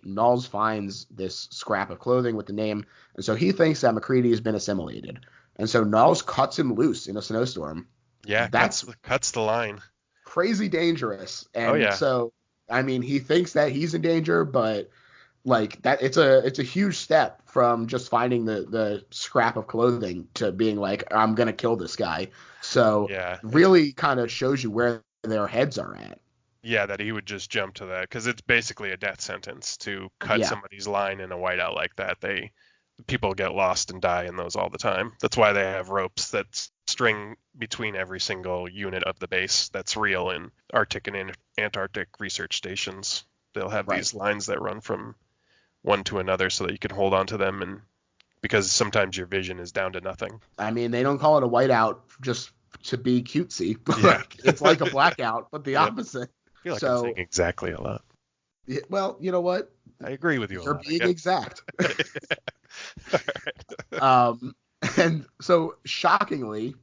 Knowles finds this scrap of clothing with the name, and so he thinks that MacReady has been assimilated, and so Knowles cuts him loose in a snowstorm. Yeah, cuts the line. Crazy dangerous, and oh yeah. So. I mean, he thinks that he's in danger, but like that, it's a huge step from just finding the scrap of clothing to being like, I'm gonna kill this guy. So really kind of shows you where their heads are at. Yeah, that he would just jump to that because it's basically a death sentence to cut somebody's line in a whiteout like that. People get lost and die in those all the time. That's why they have ropes that string between every single unit of the base that's real in Arctic and Antarctic research stations. They'll have these lines that run from one to another so that you can hold on to them, and because sometimes your vision is down to nothing. I mean, they don't call it a whiteout just to be cutesy. It's like a blackout, but the opposite. I feel like I'm saying exactly a lot. Yeah, well, you know what? I agree with you. You're being exact. And so, shockingly,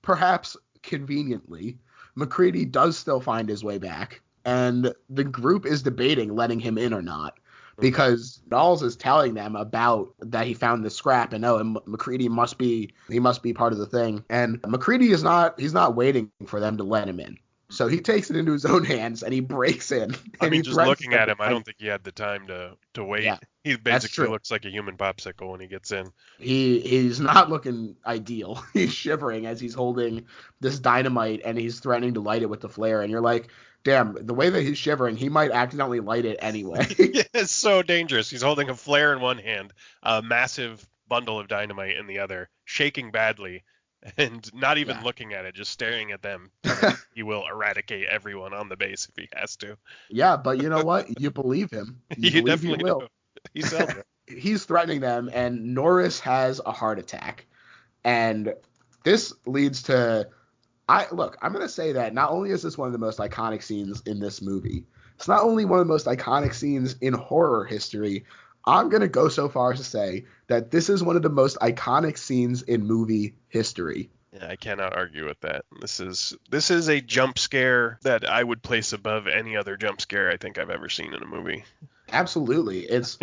perhaps conveniently, MacReady does still find his way back, and the group is debating letting him in or not, because Knowles is telling them about that he found the scrap, and MacReady must be part of the thing, and MacReady he's not waiting for them to let him in. So he takes it into his own hands and he breaks in. I mean, just looking at him, I don't think he had the time to wait. Yeah, he basically looks like a human popsicle when he gets in. He's not looking ideal. He's shivering as he's holding this dynamite and he's threatening to light it with the flare. And you're like, damn, the way that he's shivering, he might accidentally light it anyway. Yeah, it's so dangerous. He's holding a flare in one hand, a massive bundle of dynamite in the other, shaking badly. And not even looking at it, just staring at them. He will eradicate everyone on the base if he has to. Yeah, but you know what? You believe him. You definitely will. He sells it. He's threatening them, and Norris has a heart attack. And this leads to... I'm going to say that not only is this one of the most iconic scenes in this movie, it's not only one of the most iconic scenes in horror history, I'm going to go so far as to say that this is one of the most iconic scenes in movie history. Yeah, I cannot argue with that. This is a jump scare that I would place above any other jump scare I think I've ever seen in a movie. Absolutely. It's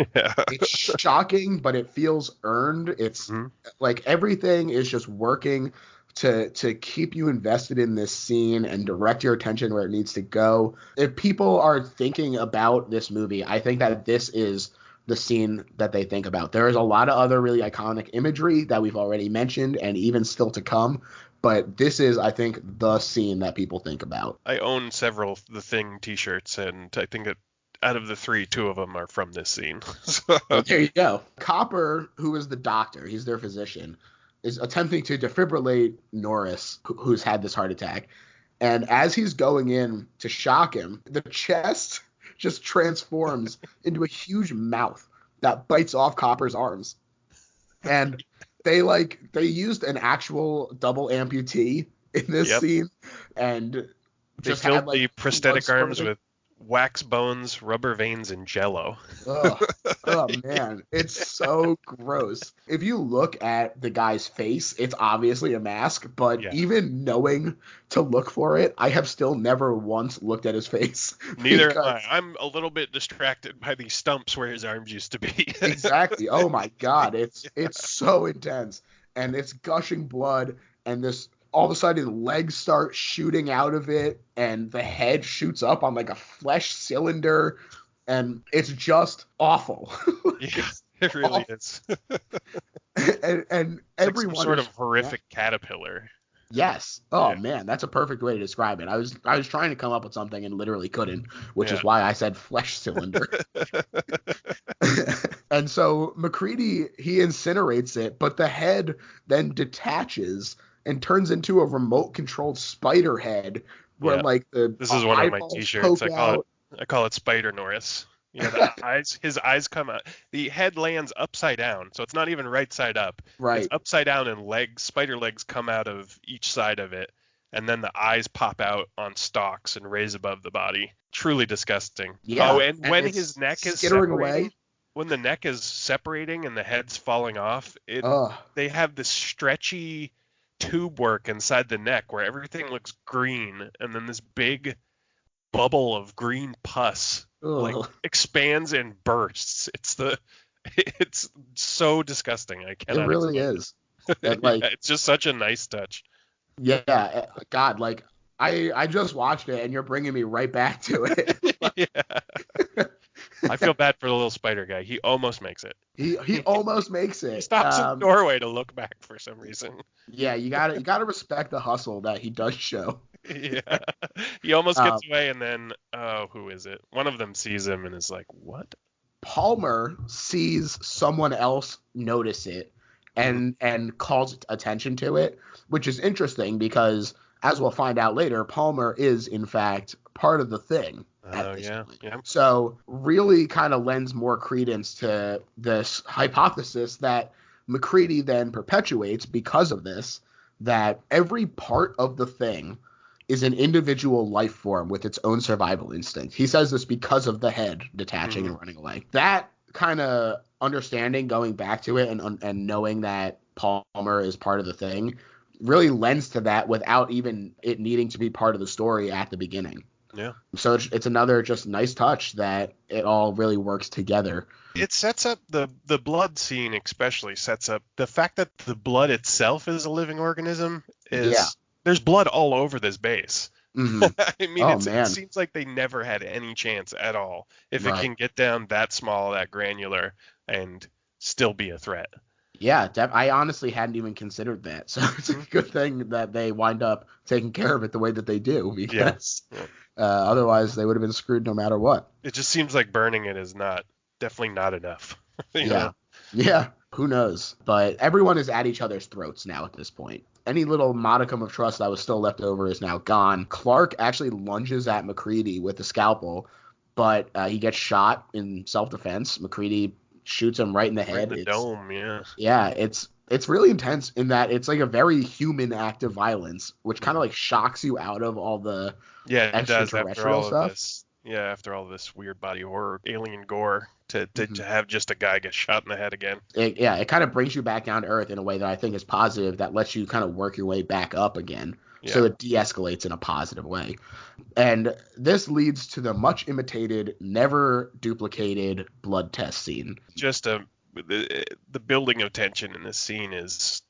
shocking, but it feels earned. It's like everything is just working to keep you invested in this scene and direct your attention where it needs to go. If people are thinking about this movie, I think that this is the scene that they think about. There is a lot of other really iconic imagery that we've already mentioned and even still to come, but this is, I think, the scene that people think about. I own several of the Thing t-shirts, and I think that out of the three, two of them are from this scene. Well, there you go. Copper, who is the doctor, he's their physician, is attempting to defibrillate Norris, who's had this heart attack. And as he's going in to shock him, the chest just transforms into a huge mouth that bites off Copper's arms. And they used an actual double amputee in this scene, and they filled the prosthetic arms wax bones, rubber veins, and jello. Ugh. Oh man, it's so gross. If you look at the guy's face, it's obviously a mask, but Yeah. even knowing to look for it, I have still never once looked at his face. Neither am because- I. I'm a little bit distracted by these stumps where his arms used to be. Exactly. Oh my God, it's so intense, and it's gushing blood, and this all of a sudden legs start shooting out of it, and the head shoots up on like a flesh cylinder, and it's just awful. Yeah, it really is. and It's everyone like some sort is, of horrific caterpillar. yes. Oh Yeah. man, that's a perfect way to describe it. I was trying to come up with something and literally couldn't, which is Yeah. why I said flesh cylinder. And so MacReady, he incinerates it, but the head then detaches and turns into a remote controlled spider head where Yeah. like the This is one of my eyeballs t-shirts. poke out. I call it Spider Norris. Yeah, the eyes, his eyes come out. The head lands upside down, so it's not even right side up. Right. It's upside down, and spider legs come out of each side of it, and then the eyes pop out on stalks and raise above the body. Truly disgusting. Yeah. Oh, and when it's his neck is skittering separating, away. when the neck is separating and the head's falling off, Ugh. they have this stretchy tube work inside the neck where everything looks green, and then this big bubble of green pus like Ugh. expands and bursts. It's so disgusting. I cannot. It really explain is. it. And, like, Yeah, it's just such a nice touch. yeah, God, like I just watched it and you're bringing me right back to it. Yeah. I feel bad for the little spider guy. He almost makes it. He almost makes it. He stops in the doorway to look back for some reason. Yeah, you gotta respect the hustle that he does show. Yeah. He almost gets away, and then who is it? One of them sees him and is like, "What?" Palmer sees someone else notice it and calls attention to it, which is interesting because, as we'll find out later, Palmer is in fact part of the thing. Oh yeah, point. Yeah. So really kind of lends more credence to this hypothesis that MacReady then perpetuates because of this, that every part of the thing is an individual life form with its own survival instinct. He says this because of the head detaching and running away. That kind of understanding, going back to it and knowing that Palmer is part of the thing, really lends to that without even it needing to be part of the story at the beginning. Yeah. So it's another just nice touch that it all really works together. It sets up the blood scene, especially sets up the fact that the blood itself is a living organism. There's blood all over this base. Mm-hmm. I mean, it seems like they never had any chance at all if it can get down that small, that granular, and still be a threat. Yeah, I honestly hadn't even considered that. So it's a good thing that they wind up taking care of it the way that they do, because otherwise they would have been screwed no matter what. It just seems like burning it is definitely not enough. You know? Yeah. Who knows? But everyone is at each other's throats now at this point. Any little modicum of trust that was still left over is now gone. Clark actually lunges at MacReady with the scalpel, but he gets shot in self-defense. MacReady shoots him right in the head. Right in the dome, yeah. Yeah, it's really intense in that it's like a very human act of violence, which kind of like shocks you out of all the extraterrestrial stuff. After all this weird body horror, alien gore, to have just a guy get shot in the head again. It kind of brings you back down to earth in a way that I think is positive, that lets you kind of work your way back up again. Yeah. So it de-escalates in a positive way. And this leads to the much imitated, never duplicated blood test scene. Just the building of tension in this scene is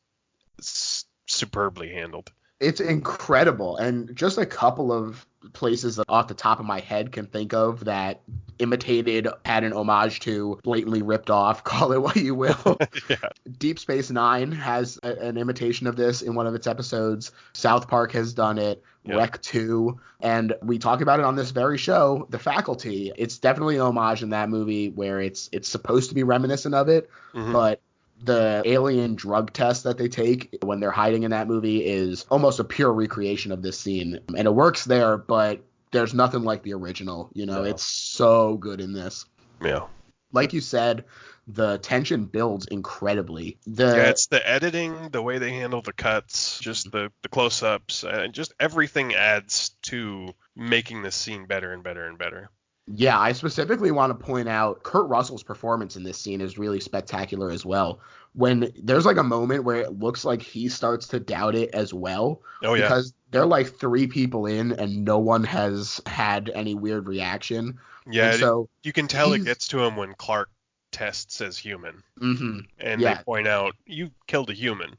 superbly handled. It's incredible. And just a couple of places that off the top of my head can think of that imitated, had an homage to, blatantly ripped off, call it what you will. Yeah. Deep Space Nine has an imitation of this in one of its episodes. South Park has done it. Yeah. Rec 2. And we talk about it on this very show, The Faculty. It's definitely an homage in that movie where it's supposed to be reminiscent of it, but the alien drug test that they take when they're hiding in that movie is almost a pure recreation of this scene. And it works there, but there's nothing like the original. No. It's so good in this. Yeah. Like you said, the tension builds incredibly. It's the editing, the way they handle the cuts, just the close-ups, and just everything adds to making this scene better and better and better. Yeah, I specifically want to point out Kurt Russell's performance in this scene is really spectacular as well. When there's like a moment where it looks like he starts to doubt it as well, Oh yeah, because they're like three people in and no one has had any weird reaction. And yeah. so You can tell it he's, gets to him when Clark tests as human, and they yeah, point out you killed a human.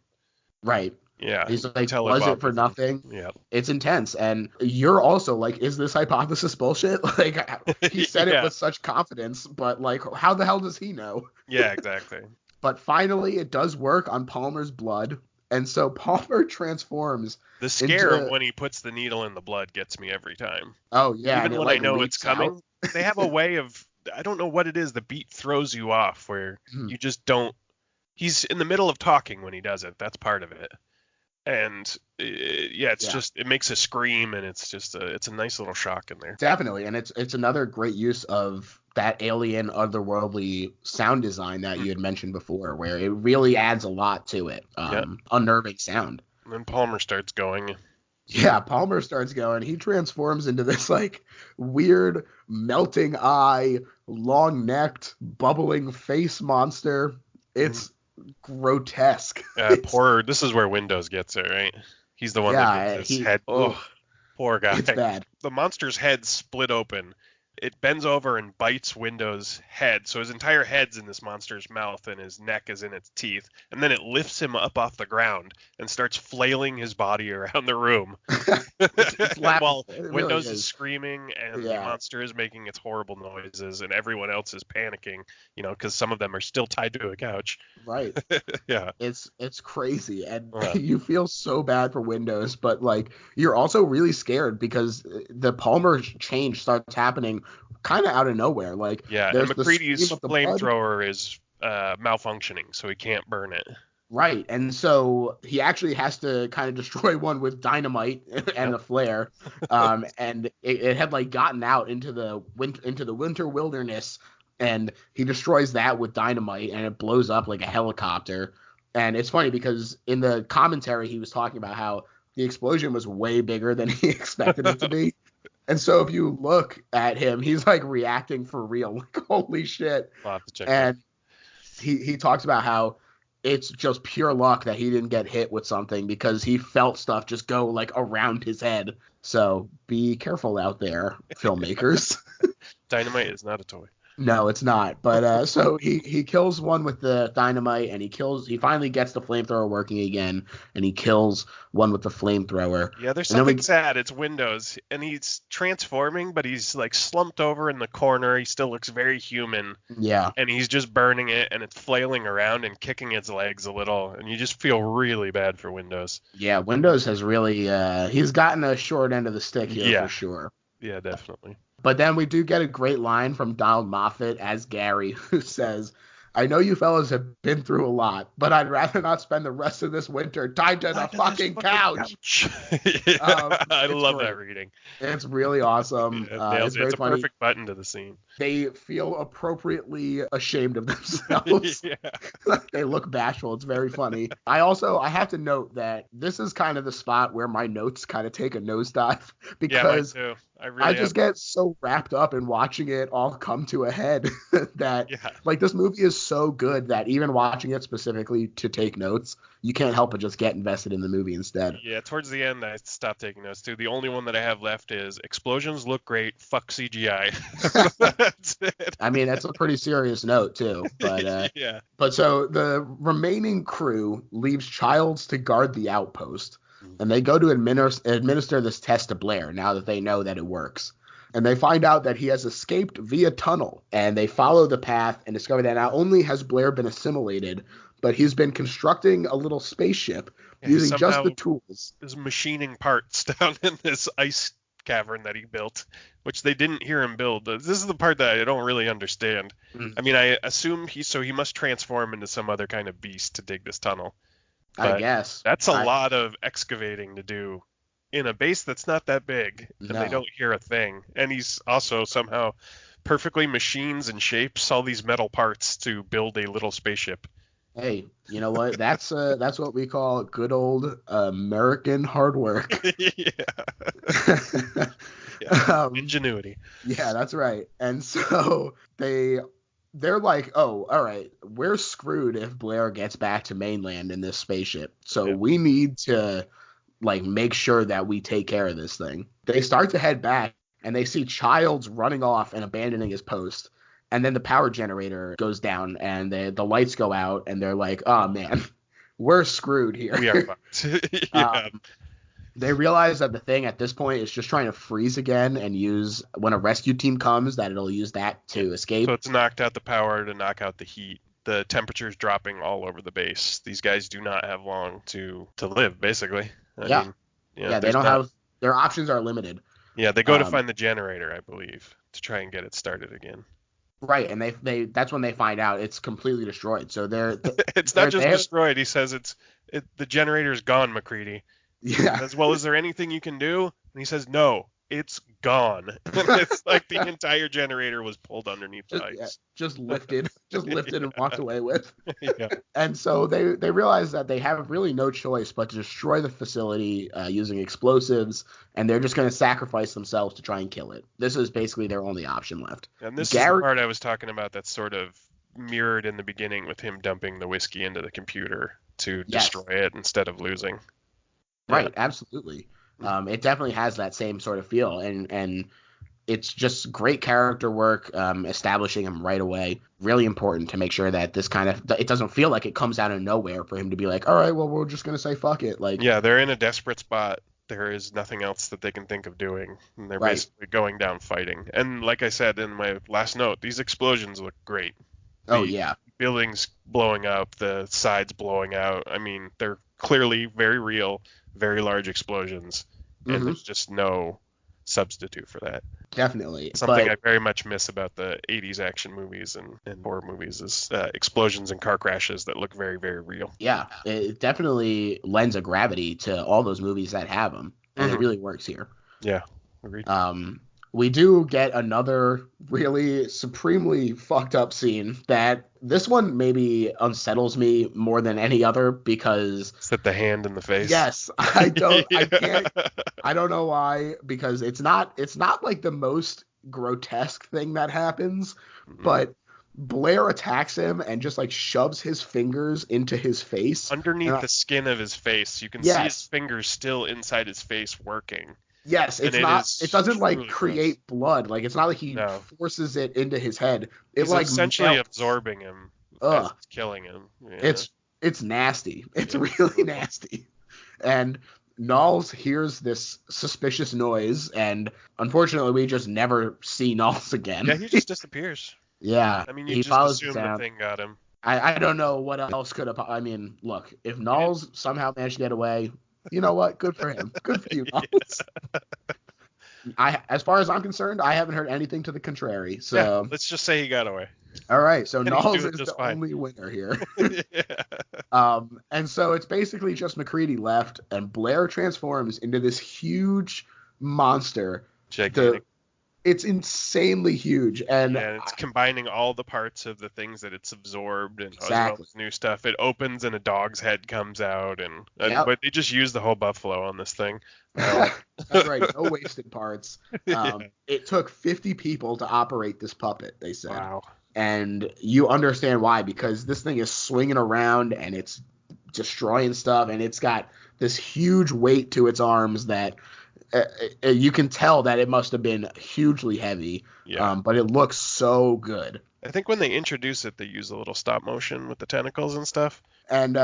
right. Yeah, He's you can like, tell it was it for bothers him. nothing? Yeah, It's intense. And you're also like, is this hypothesis bullshit? Like, he said it yeah, with such confidence, but like, how the hell does he know? yeah, exactly. But finally, it does work on Palmer's blood. And so Palmer transforms The scare of into, when he puts the needle in the blood gets me every time. oh, yeah, and Even it when I like know it's leaks out. coming, they have a way of, I don't know what it is, the beat throws you off where Hmm. you just don't. He's in the middle of talking when he does it. That's part of it. And yeah, it's Yeah, just it makes a scream, and it's a nice little shock in there. definitely. And it's another great use of that alien, otherworldly sound design that Mm, you had mentioned before, where it really adds a lot to it. yeah. Unnerving sound. And then Palmer starts going. Yeah, Palmer starts going. He transforms into this like weird melting eye, long necked, bubbling face monster. Mm, It's grotesque. It's Poor. This is where Windows gets it, right? He's the one that gets yeah, his he head. Oh, poor guy. it's bad. The monster's head split open. It bends over and bites Window's head. So his entire head's in this monster's mouth and his neck is in its teeth. And then it lifts him up off the ground and starts flailing his body around the room. It's While laughable. It really Windows is is. screaming and the Yeah, monster is making its horrible noises and everyone else is panicking, because some of them are still tied to a couch. right. Yeah. It's crazy, and Uh, you feel so bad for Windows, but like you're also really scared because the Palmer change starts happening kind of out of nowhere. Like yeah. And there's the scream McCready's of the blood. flamethrower is malfunctioning, so he can't burn it. Right, and so he actually has to kind of destroy one with dynamite and Yep. a flare, and it had like gotten out into the winter wilderness, and he destroys that with dynamite, and it blows up like a helicopter. And it's funny because in the commentary he was talking about how the explosion was way bigger than he expected it to be, and so if you look at him, he's like reacting for real, like holy shit, I'll have to check that. and he talks about how it's just pure luck that he didn't get hit with something because he felt stuff just go like around his head. So be careful out there, filmmakers. Dynamite is not a toy. No, it's not. But so he kills one with the dynamite, and he finally gets the flamethrower working again, and he kills one with the flamethrower. Yeah, there's And then something sad. It's Windows, and he's transforming, but he's like slumped over in the corner. He still looks very human, yeah, and he's just burning it, and it's flailing around and kicking its legs a little, and you just feel really bad for Windows. yeah, Windows has really he's gotten a short end of the stick here Yeah, for sure. yeah, definitely. But then we do get a great line from Donald Moffat as Gary, who says, "I know you fellas have been through a lot, but I'd rather not spend the rest of this winter tied to the fucking couch." I It's love great. that reading. It's really awesome. It nails It's it. very It's a funny. perfect button to the scene. They feel appropriately ashamed of themselves. Yeah. They look bashful. It's very funny. I have to note that this is kind of the spot where my notes kind of take a nosedive Yeah, mine because too. I I really just get so wrapped up in watching it all come to a head that yeah. like this movie is so good that even watching it specifically to take notes, you can't help but just get invested in the movie instead. Yeah, towards the end, I stopped taking notes too. The only one that I have left is explosions look great. Fuck CGI. That's it. I mean, that's a pretty serious note too. But Yeah. but so the remaining crew leaves Childs to guard the outpost, and they go to administer this test to Blair now that they know that it works. And they find out that he has escaped via tunnel, and they follow the path and discover that not only has Blair been assimilated, but he's been constructing a little spaceship Yeah, he using just somehow the tools. is machining parts down in this ice cavern that he built, which they didn't hear him build. This is the part that I don't really understand. Mm. I mean, I assume he must transform into some other kind of beast to dig this tunnel. I But guess. that's a lot of excavating to do in a base that's not that big, and they No. don't hear a thing. And he's also somehow perfectly machines and shapes all these metal parts to build a little spaceship. Hey, you know what? That's what we call good old American hard work. Yeah. Ingenuity. Yeah, that's right. And so they're like, oh, all right, we're screwed if Blair gets back to mainland in this spaceship. So we need to like make sure that we take care of this thing. They start to head back and they see Childs running off and abandoning his post. And then the power generator goes down and the lights go out and they're like, oh man, we're screwed here. We are fucked. They realize that the thing at this point is just trying to freeze again and use when a rescue team comes that it'll use that to escape. So it's knocked out the power to knock out the heat. The temperature's dropping all over the base. These guys do not have long to live, basically. I mean, they don't have their options are limited. Yeah, they go to find the generator, I believe, to try and get it started again. Right, and they that's when they find out it's completely destroyed. So it's not just destroyed. He says the generator's gone, McCready. Yeah. As well, is there anything you can do? And he says, no, it's gone. It's like the entire generator was pulled underneath the ice. Yeah, just lifted and walked away with. Yeah. And so they realize that they have really no choice but to destroy the facility using explosives, and they're just going to sacrifice themselves to try and kill it. This is basically their only option left. And this is the part I was talking about that's sort of mirrored in the beginning with him dumping the whiskey into the computer to destroy it instead of losing. Right, absolutely. It definitely has that same sort of feel, and it's just great character work, establishing him right away. Really important to make sure that this it doesn't feel like it comes out of nowhere for him to be like, all right, well, we're just gonna say fuck it. Like, yeah, they're in a desperate spot. There is nothing else that they can think of doing, and they're basically going down fighting. And like I said in my last note, these explosions look great. Buildings blowing up, the sides blowing out. I mean, they're clearly very real, very large explosions, and there's just no substitute for that. Definitely. Something I very much miss about the 80s action movies and horror movies is explosions and car crashes that look very, very real. Yeah, it definitely lends a gravity to all those movies that have them, and it really works here. Yeah, agreed. We do get another really supremely fucked up scene that this one maybe unsettles me more than any other because is that the hand in the face? Yes, I don't know why, because it's not like the most grotesque thing that happens, but Blair attacks him and just like shoves his fingers into his face. Underneath the skin of his face, you can see his fingers still inside his face working. Yes, it doesn't like create blood. Like, it's not like he forces it into his head. It's like essentially absorbing him. It's killing him. Yeah. It's nasty. It's really nasty. And Knowles hears this suspicious noise, and unfortunately we just never see Knowles again. Yeah, he just disappears. Yeah. I mean, you just assume the thing got him. I don't know what else could have. I mean, look, if Knowles somehow managed to get away, you know what? Good for him. Good for you, Knowles. As far as I'm concerned, I haven't heard anything to the contrary. So yeah, let's just say he got away. All right, so Knowles is the only winner here. And so it's basically just McCready left, and Blair transforms into this huge monster. Gigantic. It's insanely huge, and it's combining all the parts of the things that it's absorbed and as well as new stuff. It opens and a dog's head comes out, but they just use the whole buffalo on this thing. That's right, no wasted parts. It took 50 people to operate this puppet, they said. Wow. And you understand why, because this thing is swinging around and it's destroying stuff, and it's got this huge weight to its arms that you can tell that it must have been hugely heavy, but it looks so good. I think when they introduce it, they use a little stop motion with the tentacles and stuff. And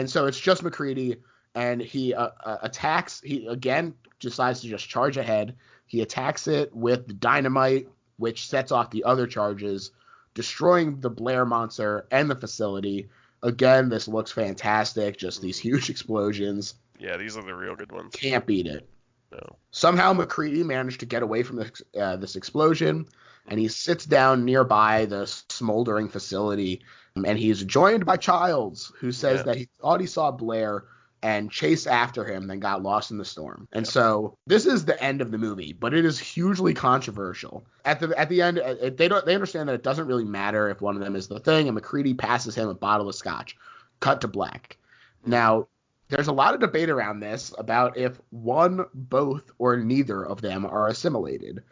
so it's just McCready, and he attacks. He again decides to just charge ahead. He attacks it with the dynamite, which sets off the other charges, destroying the Blair monster and the facility. Again, this looks fantastic. Just these huge explosions. Yeah, these are the real good ones. Can't beat it. No. Somehow McCready managed to get away from this explosion, and he sits down nearby the smoldering facility, and he's joined by Childs, who says that he thought he saw Blair and chased after him, then got lost in the storm. And so this is the end of the movie, but it is hugely controversial. At the end, they understand that it doesn't really matter if one of them is the thing, and McCready passes him a bottle of scotch. Cut to black. Now, There's a lot of debate around this about if one, both, or neither of them are assimilated.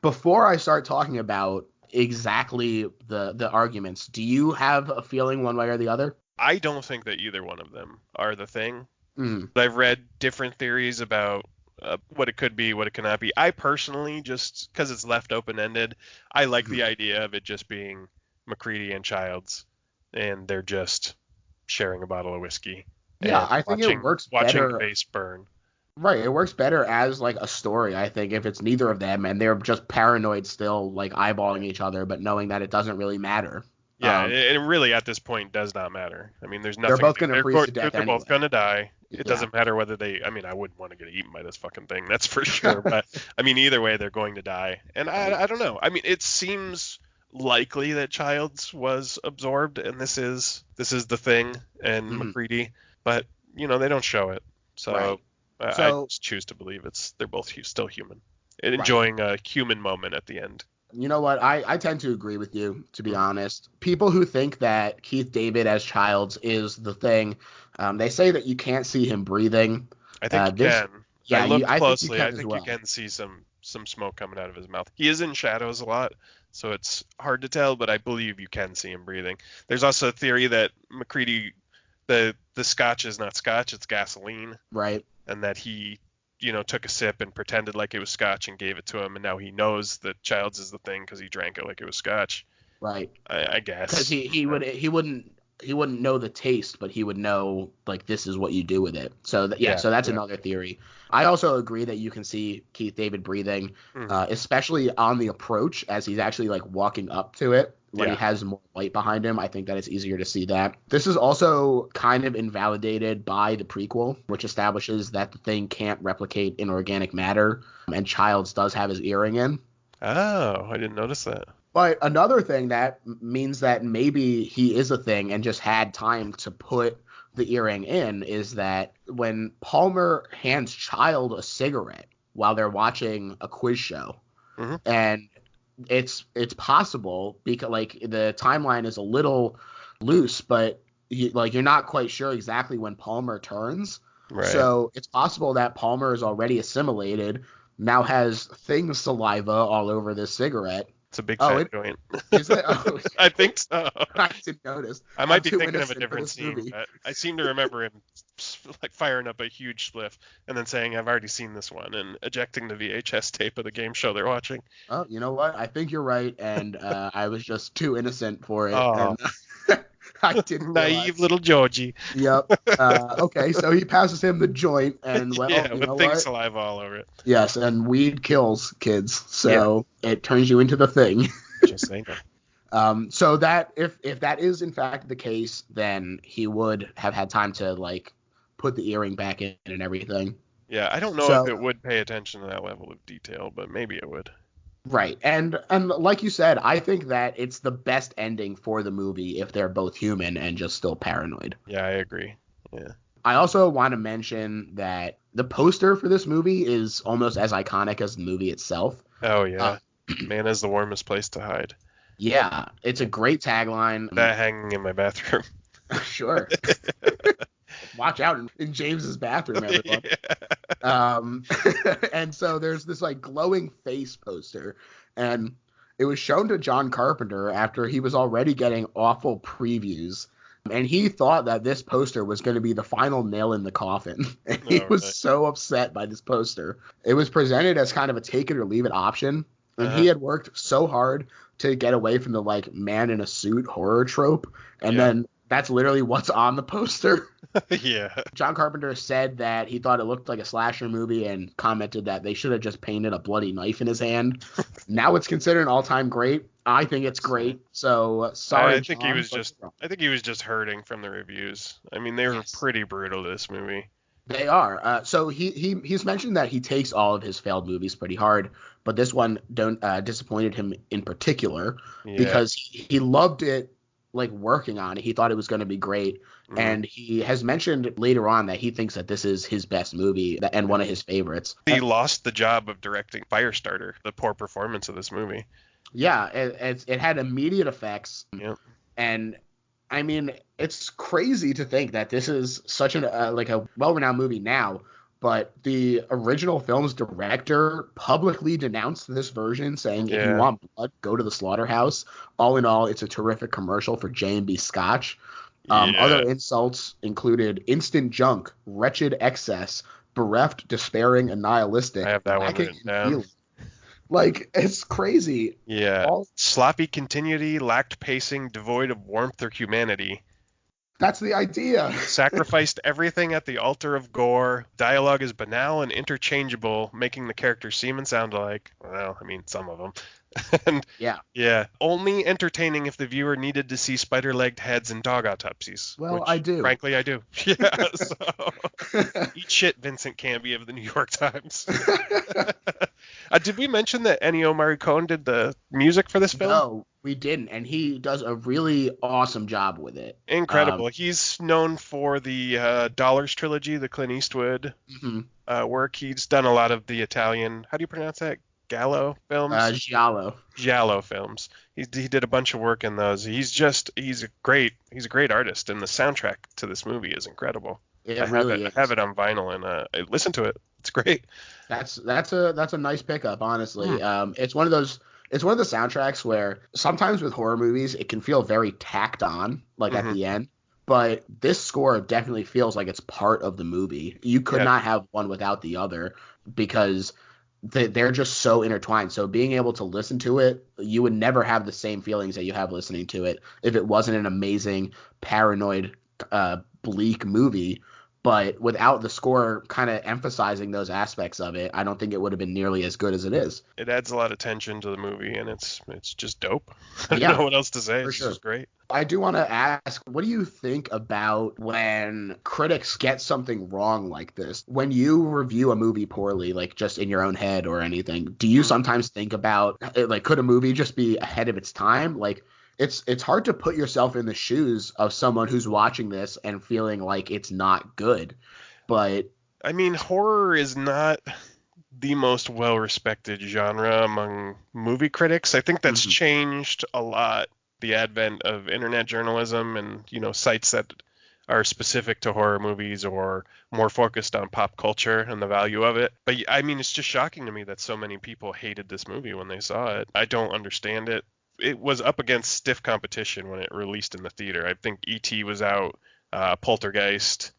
Before I start talking about exactly the arguments, do you have a feeling one way or the other? I don't think that either one of them are the thing. Mm. I've read different theories about what it could be, what it cannot be. I personally, just because it's left open-ended, I like the idea of it just being McCready and Childs, and they're just sharing a bottle of whiskey. Yeah, And I think it works watching better. the base burn. Right, it works better as like a story, I think, if it's neither of them and they're just paranoid still, like eyeballing each other, but knowing that it doesn't really matter. Yeah, it really at this point does not matter. I mean, there's They're nothing. both going to freeze to death They're anyway. both going to die. It Yeah. doesn't matter whether they. I mean, I wouldn't want to get eaten by this fucking thing. That's for sure. But I mean, either way, they're going to die. And I don't know. I mean, it seems likely that Childs was absorbed, and this is the thing, and McCready. But they don't show it. So, I just choose to believe they're both still human, and enjoying a human moment at the end. You know what? I tend to agree with you, to be honest. People who think that Keith David as Childs is the thing, they say that you can't see him breathing. I think you can. Yeah, I looked closely. Think you can I think well. you can see some smoke coming out of his mouth. He is in shadows a lot, so it's hard to tell, but I believe you can see him breathing. There's also a theory that McCready, the scotch is not scotch, it's gasoline. Right. And that he took a sip and pretended like it was scotch and gave it to him, and now he knows that Childs is the thing because he drank it like it was scotch. Right. I guess. Because he wouldn't know the taste, but he would know like this is what you do with it. So so that's another theory. I also agree that you can see Keith David breathing, especially on the approach as he's actually like walking up to it. When he has more light behind him, I think that it's easier to see that. This is also kind of invalidated by the prequel, which establishes that the thing can't replicate inorganic matter, and Childs does have his earring in. Oh, I didn't notice that. But another thing that means that maybe he is a thing and just had time to put the earring in is that when Palmer hands Child a cigarette while they're watching a quiz show, and it's possible because like the timeline is a little loose, but you're not quite sure exactly when Palmer turns. Right. So it's possible that Palmer is already assimilated, now has thing saliva all over this cigarette. It's a big fat joint. Is it? Oh, I think so. I didn't notice. I might be thinking of a different scene, but I seem to remember him like firing up a huge spliff and then saying, "I've already seen this one," and ejecting the VHS tape of the game show they're watching. Oh, you know what? I think you're right, and I was just too innocent for it. Oh. And I didn't Naive realize. little Georgie. Yep. Okay, so he passes him the joint, and well, yeah, you with know thing what? saliva all over it. Yes, and weed kills kids, so it turns you into the thing. Just saying. So that if that is in fact the case, then he would have had time to like put the earring back in and everything. Yeah, I don't know if it would pay attention to that level of detail, but maybe it would. Right. And like you said, I think that it's the best ending for the movie if they're both human and just still paranoid. Yeah, I agree. Yeah. I also want to mention that the poster for this movie is almost as iconic as the movie itself. Oh, yeah. Man is the warmest place to hide. Yeah, it's a great tagline. That hanging in my bathroom. Sure. Watch out in James's bathroom, everyone. And so there's this like glowing face poster, and it was shown to John Carpenter after he was already getting awful previews, and he thought that this poster was going to be the final nail in the coffin. And he was so upset by this poster. It was presented as kind of a take it or leave it option, and he had worked so hard to get away from the like man in a suit horror trope, and then that's literally what's on the poster. Yeah. John Carpenter said that he thought it looked like a slasher movie and commented that they should have just painted a bloody knife in his hand. Now it's considered an all-time great. I think it's great. So sorry. I think he was just hurting from the reviews. I mean, they were pretty brutal, this movie. They are. So he's mentioned that he takes all of his failed movies pretty hard, but this one disappointed him in particular because he loved it. Like working on it, he thought it was going to be great, and he has mentioned later on that he thinks that this is his best movie and one of his favorites. He lost the job of directing Firestarter, the poor performance of this movie. Yeah, it had immediate effects, and I mean, it's crazy to think that this is such an like a well-renowned movie now, but the original film's director publicly denounced this version, saying, "If you Yeah, want blood, go to the slaughterhouse." All in all, it's a terrific commercial for J&B Scotch. yeah, Other insults included instant junk, wretched excess, bereft, despairing, and I nihilistic, have that one lacking written in down. feeling. Like, it's crazy. Yeah, All sloppy continuity, lacked pacing, devoid of warmth or humanity. That's the idea. Sacrificed everything at the altar of gore. Dialogue is banal and interchangeable, making the characters seem and sound alike. Well, I mean, some of them. And Yeah. yeah, only entertaining if the viewer needed to see spider-legged heads and dog autopsies, Well, I which, do. frankly, I do. Yeah, so eat shit, Vincent Canby of the New York Times. Did we mention that Ennio Morricone did the music for this film? No, we didn't, and he does a really awesome job with it. Incredible. He's known for the Dollars trilogy, the Clint Eastwood Mhm. work. He's done a lot of the Italian, how do you pronounce that? Gallo films? Giallo. Giallo films. He did a bunch of work in those. He's a great artist, and the soundtrack to this movie is incredible. It really I have is. it on vinyl, and I listen to it. It's great. That's a nice pickup, Hmm. honestly. It's one of the soundtracks where sometimes with horror movies it can feel very tacked on, like at Hmm. the end. But this score definitely feels like it's part of the movie. You could Yeah. not have one without the other because they're just so intertwined. So being able to listen to it, you would never have the same feelings that you have listening to it if it wasn't an amazing, paranoid, bleak movie. But without the score kind of emphasizing those aspects of it, I don't think it would have been nearly as good as it is. It adds a lot of tension to the movie, and it's just dope. I don't Yeah, know what else to say. for It's sure. just great. I do want to ask, what do you think about when critics get something wrong like this? When you review a movie poorly, like just in your own head or anything, do you Mhm. sometimes think about like could a movie just be ahead of its time? Like it's hard to put yourself in the shoes of someone who's watching this and feeling like it's not good. But I mean, horror is not the most well-respected genre among movie critics. I think that's mhm, changed a lot. The advent of internet journalism and, sites that are specific to horror movies or more focused on pop culture and the value of it. But I mean, it's just shocking to me that so many people hated this movie when they saw it. I don't understand it. It was up against stiff competition when it released in the theater. I think E.T. was out, Poltergeist.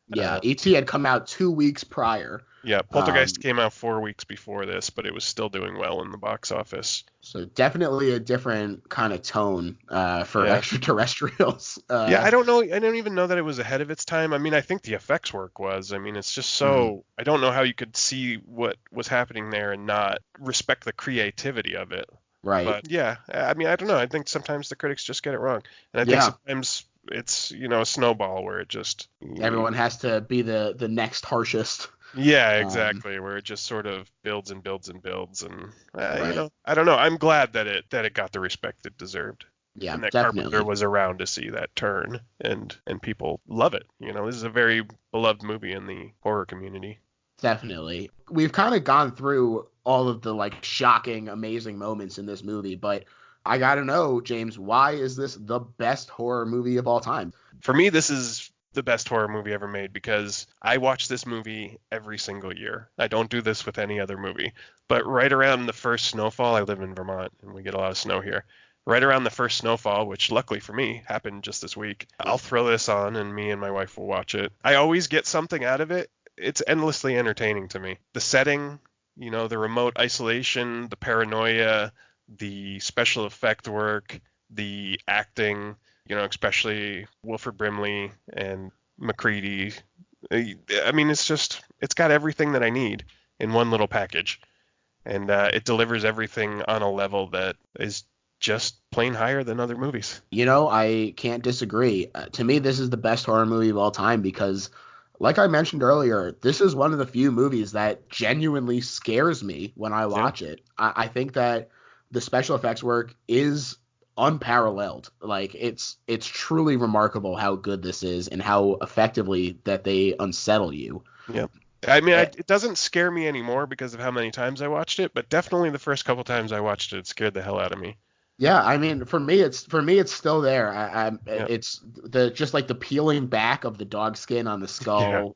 yeah, Uh, E.T. had come out 2 weeks prior. yeah, Poltergeist Um, came out 4 weeks before this, but it was still doing well in the box office. so definitely a different kind of tone for Yeah. extraterrestrials. Yeah, I don't know. I don't even know that it was ahead of its time. I mean, I think the effects work was. I mean, it's just Mhm. so. I don't know how you could see what was happening there and not respect the creativity of it. Right. But yeah, I mean, I don't know. I think sometimes the critics just get it wrong, and I think Yeah. sometimes it's a snowball where it just. Everyone has to be the next harshest. Yeah, Um, exactly. Where it just sort of builds and builds and builds, and right. I don't know. I'm glad that it got the respect it deserved, Yeah, and that Carpenter definitely. was around to see that turn, and people love it. This is a very beloved movie in the horror community. Definitely. We've kind of gone through all of the like shocking, amazing moments in this movie, but I gotta know, James, why is this the best horror movie of all time? For me, this is the best horror movie ever made because I watch this movie every single year. I don't do this with any other movie, but right around the first snowfall, I live in Vermont and we get a lot of snow here. Right around the first snowfall, which luckily for me happened just this week, I'll throw this on and me and my wife will watch it. I always get something out of it. It's endlessly entertaining to me. The setting, the remote isolation, the paranoia, the special effect work, the acting, especially Wilford Brimley and McCready. I mean, it's got everything that I need in one little package. And it delivers everything on a level that is just plain higher than other movies. I can't disagree. To me, this is the best horror movie of all time because, like I mentioned earlier, this is one of the few movies that genuinely scares me when I Yeah. watch it. I think that the special effects work is unparalleled. Like it's truly remarkable how good this is and how effectively that they unsettle you. Yeah. I mean, Eh, it doesn't scare me anymore because of how many times I watched it, but definitely the first couple times I watched it, it scared the hell out of me. Yeah, I mean, for me it's still there. Yeah. It's the just like the peeling back of the dog skin on the Yeah. skull,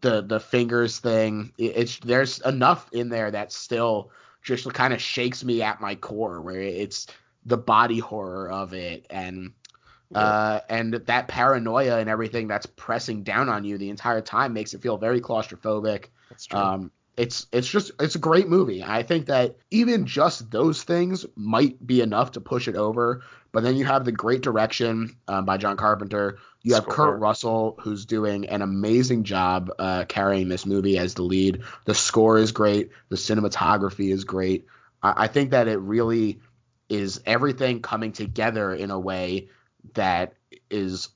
the fingers thing. It's there's enough in there that still just kind of shakes me at my core, where it's the body horror of it, Yeah. and that paranoia and everything that's pressing down on you the entire time makes it feel very claustrophobic. That's true. It's a great movie. I think that even just those things might be enough to push it over. But then you have the great direction by John Carpenter. You have Kurt Score. Russell, who's doing an amazing job carrying this movie as the lead. The score is great. The cinematography is great. I think that it really is everything coming together in a way that is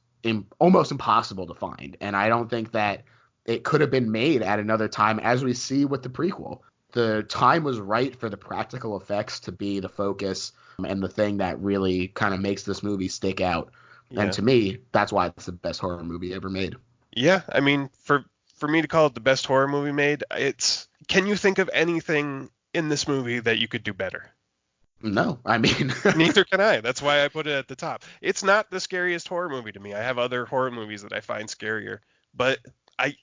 almost impossible to find. And I don't think that it could have been made at another time, as we see with the prequel. The time was right for the practical effects to be the focus and the thing that really kind of makes this movie stick out. And Yeah. to me, that's why it's the best horror movie ever made. Yeah. I mean, for me to call it the best horror movie made, it's can you think of anything in this movie that you could do better? No, I mean, Neither can I. That's why I put it at the top. It's not the scariest horror movie to me. I have other horror movies that I find scarier, but I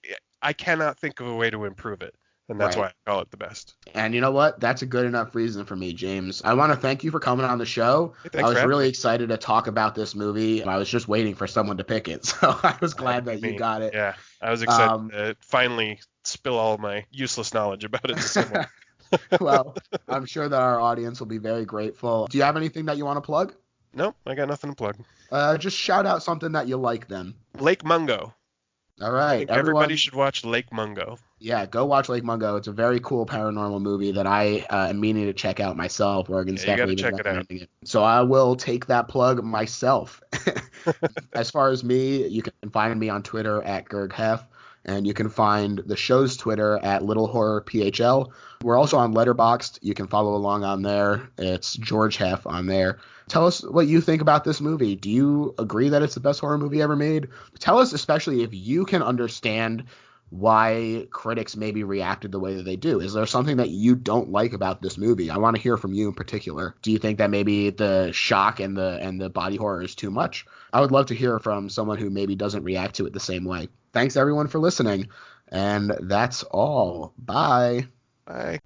I cannot think of a way to improve it, and that's why right. I call it the best. And you know what? That's a good enough reason for me, James. I want to thank you for coming on the show. Hey, I thanks for was having really me. excited to talk about this movie. I was just waiting for someone to pick it. So I was glad that you Me. got it. Yeah, I was excited Um, to finally spill all my useless knowledge about it to someone. well, I'm sure that our audience will be very grateful. Do you have anything that you want to plug? Nope, I got nothing to plug. Just shout out something that you like then. Lake Mungo. All I right, think everybody everyone. should watch Lake Mungo. Yeah, go watch Lake Mungo. It's a very cool paranormal movie that I am meaning to check out myself. Morgan's Yeah, you got to definitely been check it out. recommending it. So I will take that plug myself. As far as me, you can find me on Twitter at GergHef, and you can find the show's Twitter at Little Horror PHL. We're also on Letterboxd. You can follow along on there. It's George Hef on there. Tell us what you think about this movie. Do you agree that it's the best horror movie ever made? Tell us, especially if you can understand why critics maybe reacted the way that they do. Is there something that you don't like about this movie? I want to hear from you in particular. Do you think that maybe the shock and the body horror is too much? I would love to hear from someone who maybe doesn't react to it the same way. Thanks everyone for listening. And that's all. Bye. Bye.